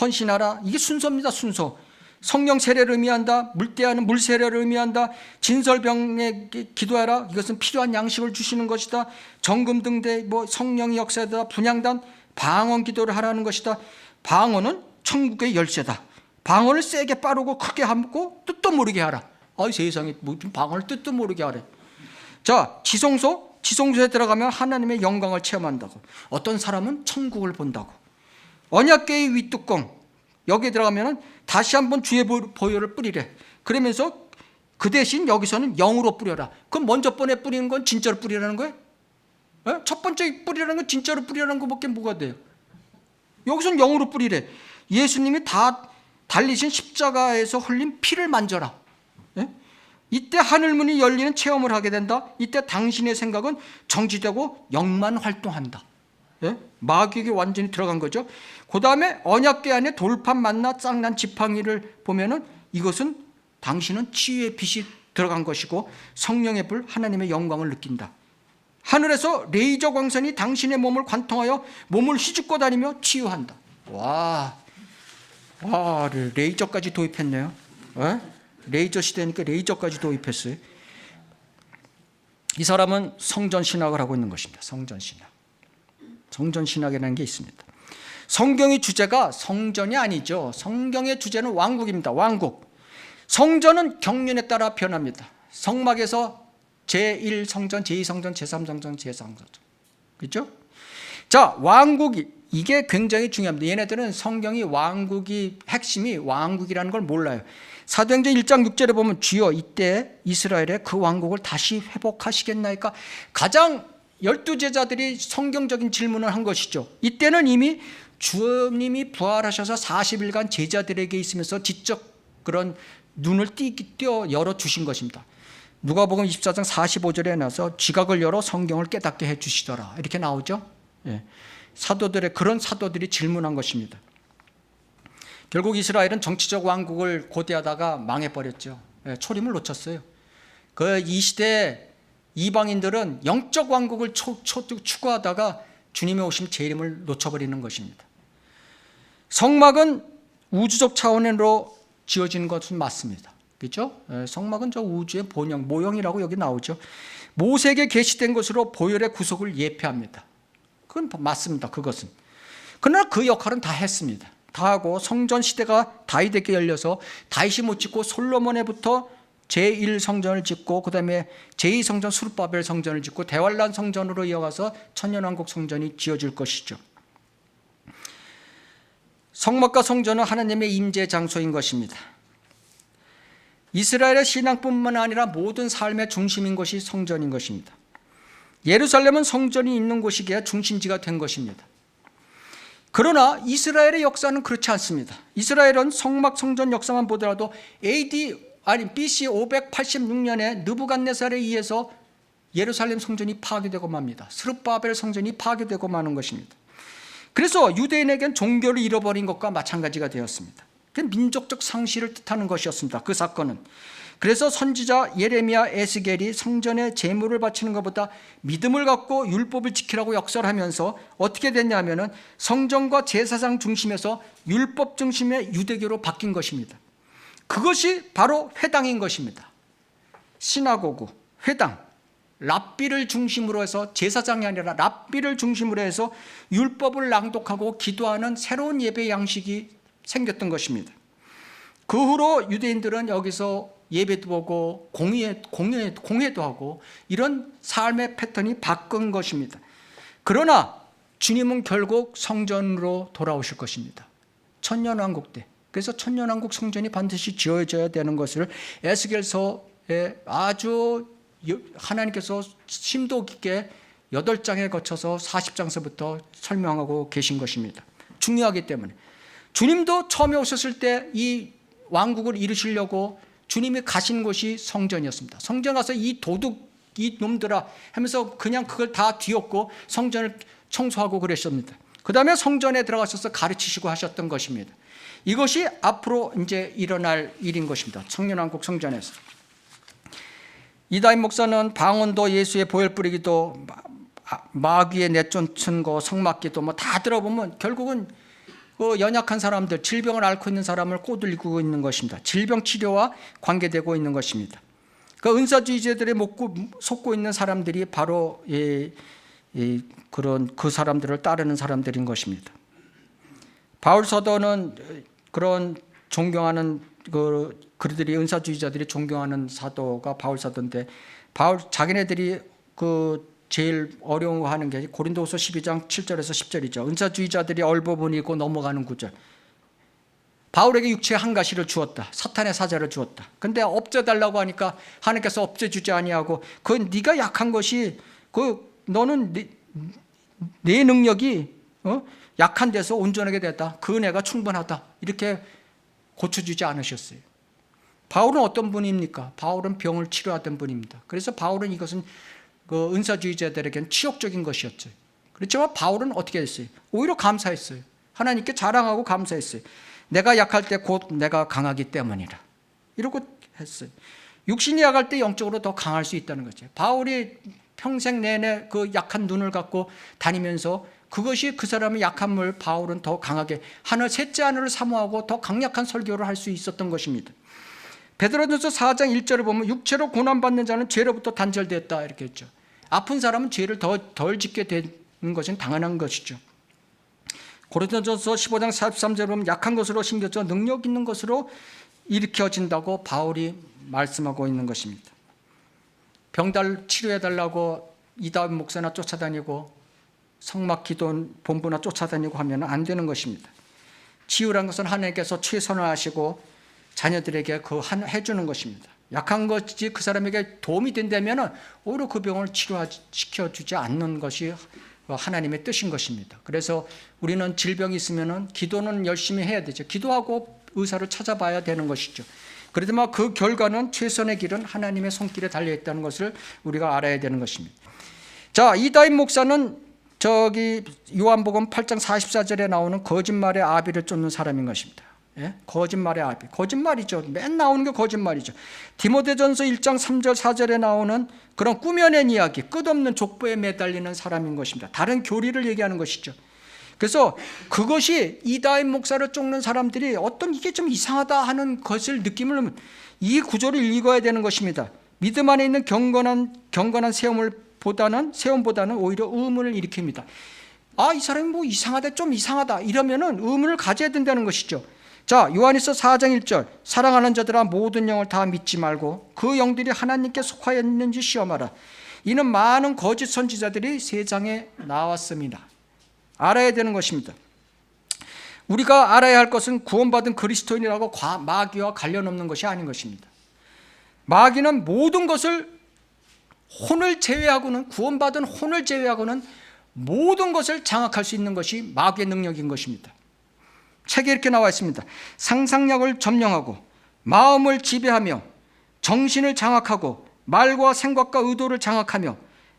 헌신하라 이게 순서입니다. 순서. 성령 세례를 의미한다. 물대하는 물 세례를 의미한다. 진설병에 기도하라. 이것은 필요한 양식을 주시는 것이다. 정금 등대 성령의 역사다. 분향단 방언 기도를 하라는 것이다. 방언은 천국의 열쇠다. 방언을 세게 빠르고 크게 하고 뜻도 모르게 하라. 아이 세상에 무슨 방언을 뜻도 모르게 하래. 자, 지성소에 들어가면 하나님의 영광을 체험한다고. 어떤 사람은 천국을 본다고. 언약궤의 윗뚜껑 여기에 들어가면 다시 한번 주의 보혈을 뿌리래. 그러면서 그 대신 여기서는 영으로 뿌려라. 그럼 먼저 번에 뿌리는 건 진짜로 뿌리라는 거예요? 첫 번째 뿌리라는 건 진짜로 뿌리라는 것밖에 뭐가 돼요? 여기서는 영으로 뿌리래. 예수님이 다 달리신 십자가에서 흘린 피를 만져라. 이때 하늘문이 열리는 체험을 하게 된다. 이때 당신의 생각은 정지되고 영만 활동한다. 마귀에게 완전히 들어간 거죠. 그 다음에 언약궤 안에 돌판 만나 짱난 지팡이를 보면은 이것은 당신은 치유의 빛이 들어간 것이고 성령의 불 하나님의 영광을 느낀다. 하늘에서 레이저 광선이 당신의 몸을 관통하여 몸을 휘젓고 다니며 치유한다. 와, 레이저까지 도입했네요. 레이저 시대니까 레이저까지 도입했어요. 이 사람은 성전신학을 하고 있는 것입니다. 성전신학이라는 게 있습니다. 성경의 주제가 성전이 아니죠. 성경의 주제는 왕국입니다. 왕국. 성전은 경륜에 따라 변합니다. 성막에서 제1성전, 제2성전, 제3성전, 제4성전. 그렇죠? 자, 왕국이 이게 굉장히 중요합니다. 얘네들은 성경이 왕국이 핵심이 왕국이라는 걸 몰라요. 사도행전 1장 6절에 보면 주여 이때 이스라엘의 그 왕국을 다시 회복하시겠나이까? 가장 12제자들이 성경적인 질문을 한 것이죠. 이때는 이미 주님이 부활하셔서 40일간 제자들에게 있으면서 지적 그런 눈을 띄어 열어주신 것입니다. 누가복음 24장 45절에 나서 지각을 열어 성경을 깨닫게 해주시더라. 이렇게 나오죠. 그런 사도들이 질문한 것입니다. 결국 이스라엘은 정치적 왕국을 고대하다가 망해버렸죠. 초림을 놓쳤어요. 이 시대에 이방인들은 영적 왕국을 추구하다가 주님의 오심 재림을 놓쳐버리는 것입니다. 성막은 우주적 차원으로 지어진 것은 맞습니다. 그렇죠? 성막은 저 우주의 본영, 모형이라고 여기 나오죠. 모세에게 계시된 것으로 보혈의 구속을 예표합니다. 그건 맞습니다. 그것은. 그러나 그 역할은 다 했습니다. 다 하고 성전 시대가 다윗에게 열려서 다윗이 못 짓고 솔로몬에부터 제1성전을 짓고 그 다음에 제2성전 수르바벨 성전을 짓고 대환란 성전으로 이어가서 천년왕국 성전이 지어질 것이죠. 성막과 성전은 하나님의 임재 장소인 것입니다. 이스라엘의 신앙뿐만 아니라 모든 삶의 중심인 것이 성전인 것입니다. 예루살렘은 성전이 있는 곳이기에 중심지가 된 것입니다. 그러나 이스라엘의 역사는 그렇지 않습니다. 이스라엘은 성막 성전 역사만 보더라도 BC 586년에 느부갓네살에 의해서 예루살렘 성전이 파괴되고 맙니다. 스룹바벨 성전이 파괴되고 마는 것입니다. 그래서 유대인에겐 종교를 잃어버린 것과 마찬가지가 되었습니다. 민족적 상실을 뜻하는 것이었습니다. 그 사건은. 그래서 선지자 예레미야, 에스겔이 성전에 제물을 바치는 것보다 믿음을 갖고 율법을 지키라고 역사를 하면서 어떻게 됐냐면은 성전과 제사장 중심에서 율법 중심의 유대교로 바뀐 것입니다. 그것이 바로 회당인 것입니다. 시나고그, 회당, 랍비를 중심으로 해서 제사장이 아니라 랍비를 중심으로 해서 율법을 낭독하고 기도하는 새로운 예배 양식이 생겼던 것입니다. 그 후로 유대인들은 여기서 예배도 보고 공회도 하고 이런 삶의 패턴이 바뀐 것입니다. 그러나 주님은 결국 성전으로 돌아오실 것입니다. 천년왕국 때. 그래서 천년왕국 성전이 반드시 지어져야 되는 것을 에스겔서에 아주 하나님께서 심도 깊게 8장에 거쳐서 40장서부터 설명하고 계신 것입니다. 중요하기 때문에. 주님도 처음에 오셨을 때 이 왕국을 이루시려고 주님이 가신 곳이 성전이었습니다. 성전 가서 이 도둑 이 놈들아 하면서 그냥 그걸 다 뒤엎고 성전을 청소하고 그러셨습니다. 그 다음에 성전에 들어가셔서 가르치시고 하셨던 것입니다. 이것이 앞으로 이제 일어날 일인 것입니다. 천년왕국 성전에서. 이다임 목사는 방언도 예수의 보혈 뿌리기도 마귀의 내쫓은 거 성막기도 뭐 다 들어보면 결국은 그 연약한 사람들, 질병을 앓고 있는 사람을 꼬들고 있는 것입니다. 질병 치료와 관계되고 있는 것입니다. 그 은사주의자들의 속고 있는 사람들이 바로 그런 그 사람들을 따르는 사람들인 것입니다. 바울 사도는 그런 존경하는 그들이 은사주의자들이 존경하는 사도가 바울 사도인데, 바울 자기네들이 제일 어려워하는 게 고린도후서 12장 7절에서 10절이죠. 은사주의자들이 얼버무리고 넘어가는 구절. 바울에게 육체의 한 가시를 주었다. 사탄의 사자를 주었다. 근데 없애달라고 하니까 하나님께서 없애주지 아니하고, 네가 약한 것이 너는 내 능력이 약한 데서 온전하게 됐다. 그 은혜가 충분하다. 이렇게 고쳐주지 않으셨어요. 바울은 어떤 분입니까? 바울은 병을 치료하던 분입니다. 그래서 바울은 이것은 은사주의자들에게는 치욕적인 것이었죠. 그렇지만 바울은 어떻게 했어요? 오히려 감사했어요. 하나님께 자랑하고 감사했어요. 내가 약할 때 곧 내가 강하기 때문이라. 이러고 했어요. 육신이 약할 때 영적으로 더 강할 수 있다는 거죠. 바울이 평생 내내 그 약한 눈을 갖고 다니면서 그것이 그 사람의 약함을 바울은 더 강하게 셋째 하늘을 사모하고 더 강력한 설교를 할 수 있었던 것입니다. 베드로전서 4장 1절을 보면 육체로 고난받는 자는 죄로부터 단절됐다 이렇게 했죠. 아픈 사람은 죄를 덜 짓게 되는 것은 당연한 것이죠. 고린도전서 15장 43절을 보면 약한 것으로 심겨져 능력 있는 것으로 일으켜진다고 바울이 말씀하고 있는 것입니다. 병달 치료해달라고 이다윗 목사나 쫓아다니고 성막 기도 본부나 쫓아다니고 하면 안 되는 것입니다. 치유란 것은 하나님께서 최선을 하시고 자녀들에게 해주는 것입니다. 약한 것이 그 사람에게 도움이 된다면 오히려 그 병을 치료시켜주지 않는 것이 하나님의 뜻인 것입니다. 그래서 우리는 질병이 있으면 기도는 열심히 해야 되죠. 기도하고 의사를 찾아봐야 되는 것이죠. 그러지만 그 결과는 최선의 길은 하나님의 손길에 달려있다는 것을 우리가 알아야 되는 것입니다. 자, 이다윗 목사는 요한복음 8장 44절에 나오는 거짓말의 아비를 쫓는 사람인 것입니다. 예? 거짓말의 아비. 거짓말이죠. 맨 나오는 게 거짓말이죠. 디모데전서 1장 3절 4절에 나오는 그런 꾸며낸 이야기, 끝없는 족보에 매달리는 사람인 것입니다. 다른 교리를 얘기하는 것이죠. 그래서 그것이 이다윗 목사를 쫓는 사람들이 어떤 이게 좀 이상하다 하는 것을 느낌을 이 구조를 읽어야 되는 것입니다. 믿음 안에 있는 경건한 세움보다는 오히려 의문을 일으킵니다. 이 사람이 뭐 이상하다, 좀 이상하다 이러면은 의문을 가져야 된다는 것이죠. 자, 요한일서 4장 1절 사랑하는 자들아 모든 영을 다 믿지 말고 그 영들이 하나님께 속하였는지 시험하라. 이는 많은 거짓 선지자들이 세상에 나왔습니다. 알아야 되는 것입니다. 우리가 알아야 할 것은 구원받은 그리스도인이라고 마귀와 관련 없는 것이 아닌 것입니다. 마귀는 모든 것을 구원받은 혼을 제외하고는 모든 것을 장악할 수 있는 것이 마귀의 능력인 것입니다. 책에 이렇게 나와 있습니다. 상상력을 점령하고 마음을 지배하며 정신을 장악하고 말과 생각과 의도를 장악하며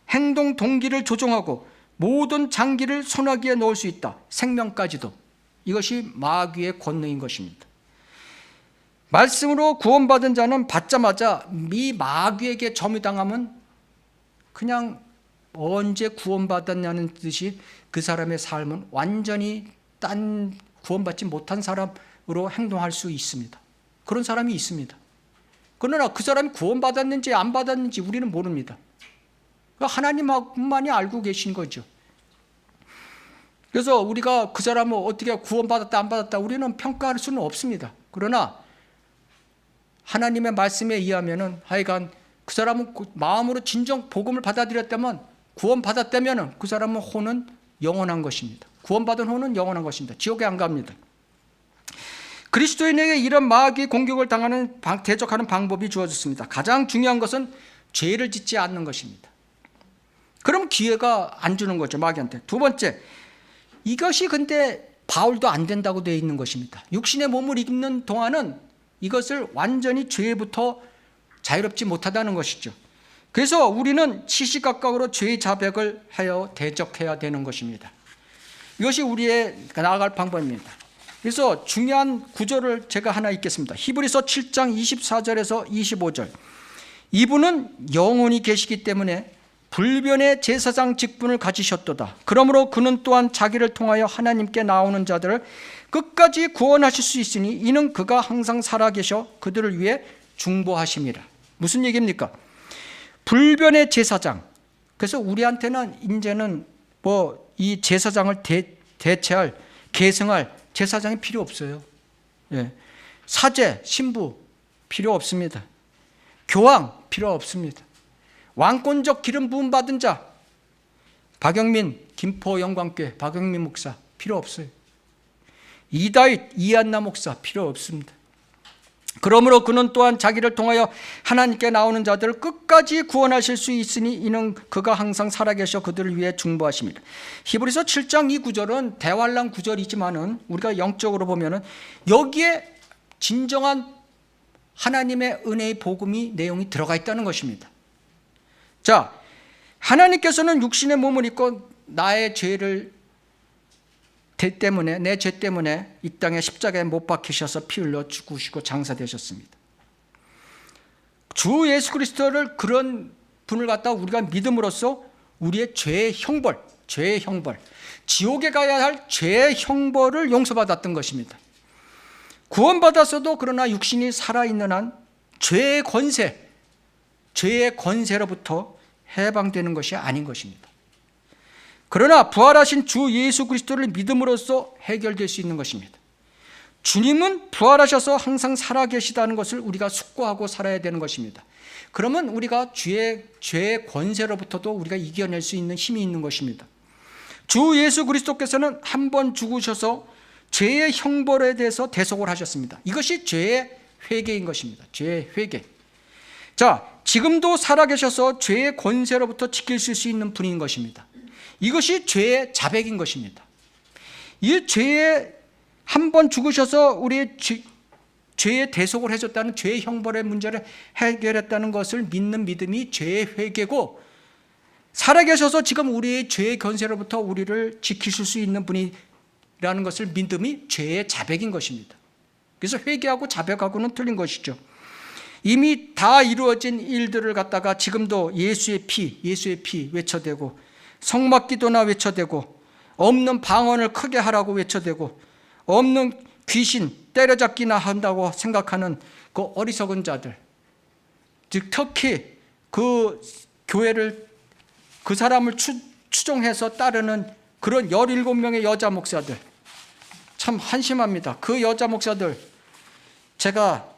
행동 동기를 조종하고 모든 장기를 손아귀에 넣을 수 있다. 생명까지도. 이것이 마귀의 권능인 것입니다. 말씀으로 구원받은 자는 받자마자 이 마귀에게 점유당하면 그냥 언제 구원받았냐는 듯이 그 사람의 삶은 완전히 구원받지 못한 사람으로 행동할 수 있습니다. 그런 사람이 있습니다. 그러나 그 사람이 구원받았는지 안 받았는지 우리는 모릅니다. 하나님만이 알고 계신 거죠. 그래서 우리가 그 사람을 어떻게 구원받았다 안 받았다 우리는 평가할 수는 없습니다. 그러나 하나님의 말씀에 의하면은 하여간 그 사람은 마음으로 진정 복음을 받아들였다면 구원받았다면 그 사람은 혼은 영원한 것입니다. 구원받은 혼은 영원한 것입니다. 지옥에 안 갑니다. 그리스도인에게 이런 마귀의 공격을 대적하는 방법이 주어졌습니다. 가장 중요한 것은 죄를 짓지 않는 것입니다. 그럼 기회가 안 주는 거죠, 마귀한테. 두 번째, 이것이 근데 바울도 안 된다고 되어 있는 것입니다. 육신의 몸을 입는 동안은 이것을 완전히 죄부터 자유롭지 못하다는 것이죠. 그래서 우리는 시시각각으로 죄의 자백을 하여 대적해야 되는 것입니다. 이것이 우리의 나아갈 방법입니다. 그래서 중요한 구절을 제가 하나 읽겠습니다. 히브리서 7장 24절에서 25절. 이분은 영원히 계시기 때문에 불변의 제사장 직분을 가지셨도다. 그러므로 그는 또한 자기를 통하여 하나님께 나오는 자들을 끝까지 구원하실 수 있으니 이는 그가 항상 살아계셔 그들을 위해 중보하심이라. 무슨 얘기입니까? 불변의 제사장. 그래서 우리한테는 이제는 이 제사장을 대체할 계승할 제사장이 필요 없어요. 예. 사제, 신부 필요 없습니다. 교황 필요 없습니다. 왕권적 기름 부음 받은 자, 박영민 김포 영광교회 박영민 목사 필요 없어요. 이다윗 이한나 목사 필요 없습니다. 그러므로 그는 또한 자기를 통하여 하나님께 나오는 자들을 끝까지 구원하실 수 있으니 이는 그가 항상 살아계셔 그들을 위해 중보하십니다. 히브리서 7장 이 구절은 대환란 구절이지만은 우리가 영적으로 보면은 여기에 진정한 하나님의 은혜의 복음이 내용이 들어가 있다는 것입니다. 자, 하나님께서는 육신의 몸을 입고 나의 죄를 때문에, 내 죄 때문에 이 땅에 십자가에 못 박히셔서 피 흘려 죽으시고 장사되셨습니다. 주 예수 그리스도를 그런 분을 갖다 우리가 믿음으로써 우리의 죄의 형벌, 지옥에 가야 할 죄의 형벌을 용서받았던 것입니다. 구원받았어도 그러나 육신이 살아있는 한 죄의 권세로부터 해방되는 것이 아닌 것입니다. 그러나 부활하신 주 예수 그리스도를 믿음으로써 해결될 수 있는 것입니다. 주님은 부활하셔서 항상 살아계시다는 것을 우리가 숙고하고 살아야 되는 것입니다. 그러면 우리가 죄의 권세로부터도 우리가 이겨낼 수 있는 힘이 있는 것입니다. 주 예수 그리스도께서는 한 번 죽으셔서 죄의 형벌에 대해서 대속을 하셨습니다. 이것이 죄의 회개인 것입니다. 죄의 회개. 자, 지금도 살아계셔서 죄의 권세로부터 지키실 수 있는 분인 것입니다. 이것이 죄의 자백인 것입니다. 이 죄에 한 번 죽으셔서 우리의 죄의 대속을 해줬다는 죄의 형벌의 문제를 해결했다는 것을 믿는 믿음이 죄의 회개고, 살아계셔서 지금 우리의 죄의 권세로부터 우리를 지키실 수 있는 분이라는 것을 믿음이 죄의 자백인 것입니다. 그래서 회개하고 자백하고는 틀린 것이죠. 이미 다 이루어진 일들을 갖다가 지금도 예수의 피 외쳐대고, 성막기도나 외쳐대고, 없는 방언을 크게 하라고 외쳐대고, 없는 귀신 때려잡기나 한다고 생각하는 그 어리석은 자들, 즉 특히 그 교회를, 그 사람을 추종해서 따르는 그런 17명의 여자 목사들, 참 한심합니다. 그 여자 목사들, 제가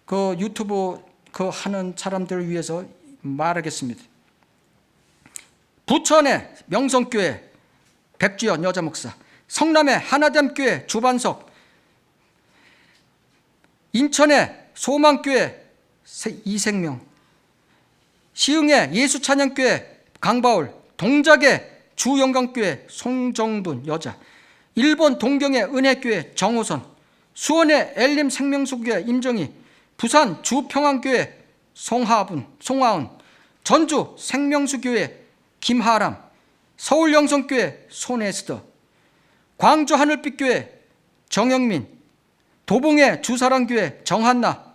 그 유튜브 그 하는 사람들을 위해서 말하겠습니다. 부천의 명성교회 백주연 여자 목사, 성남의 하나됨교회 주반석, 인천의 소망교회 이생명, 시흥의 예수찬양교회 강바울, 동작의 주영광교회 송정분 여자, 일본 동경의 은혜교회 정호선, 수원의 엘림 생명수교회 임정희, 부산 주평안교회 송하은, 전주 생명수교회 김하람, 서울 영성교회 손에스더, 광주 하늘빛교회 정영민, 도봉의 주사랑교회 정한나,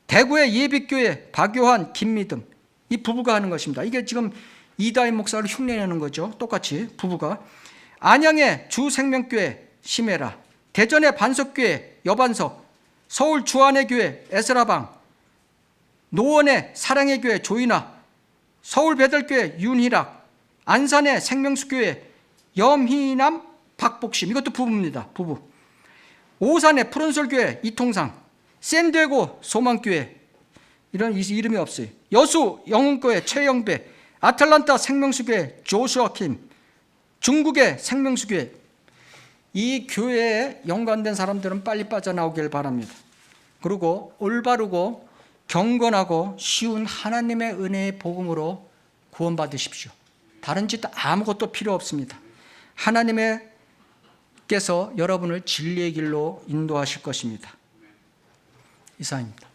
대구의 예빛교회 박요한 김미듬, 이 부부가 하는 것입니다. 이게 지금 이다윗 목사를 흉내내는 거죠. 똑같이 부부가. 안양의 주생명교회 심혜라, 대전의 반석교회 여반석, 서울 주안의 교회 에스라방, 노원의 사랑의 교회 조이나, 서울 배들교회 윤희락, 안산의 생명수교회 염희남 박복심, 이것도 부부입니다. 부부. 오산의 푸른솔교회 이통상, 샌디에고 소망교회, 이런 이름이 없어요. 여수 영흥교회 최영배, 아틀란타 생명수교회 조슈아킴, 중국의 생명수교회. 이 교회에 연관된 사람들은 빨리 빠져나오길 바랍니다. 그리고 올바르고 경건하고 쉬운 하나님의 은혜의 복음으로 구원받으십시오. 다른 짓 아무것도 필요 없습니다. 하나님께서 여러분을 진리의 길로 인도하실 것입니다. 이상입니다.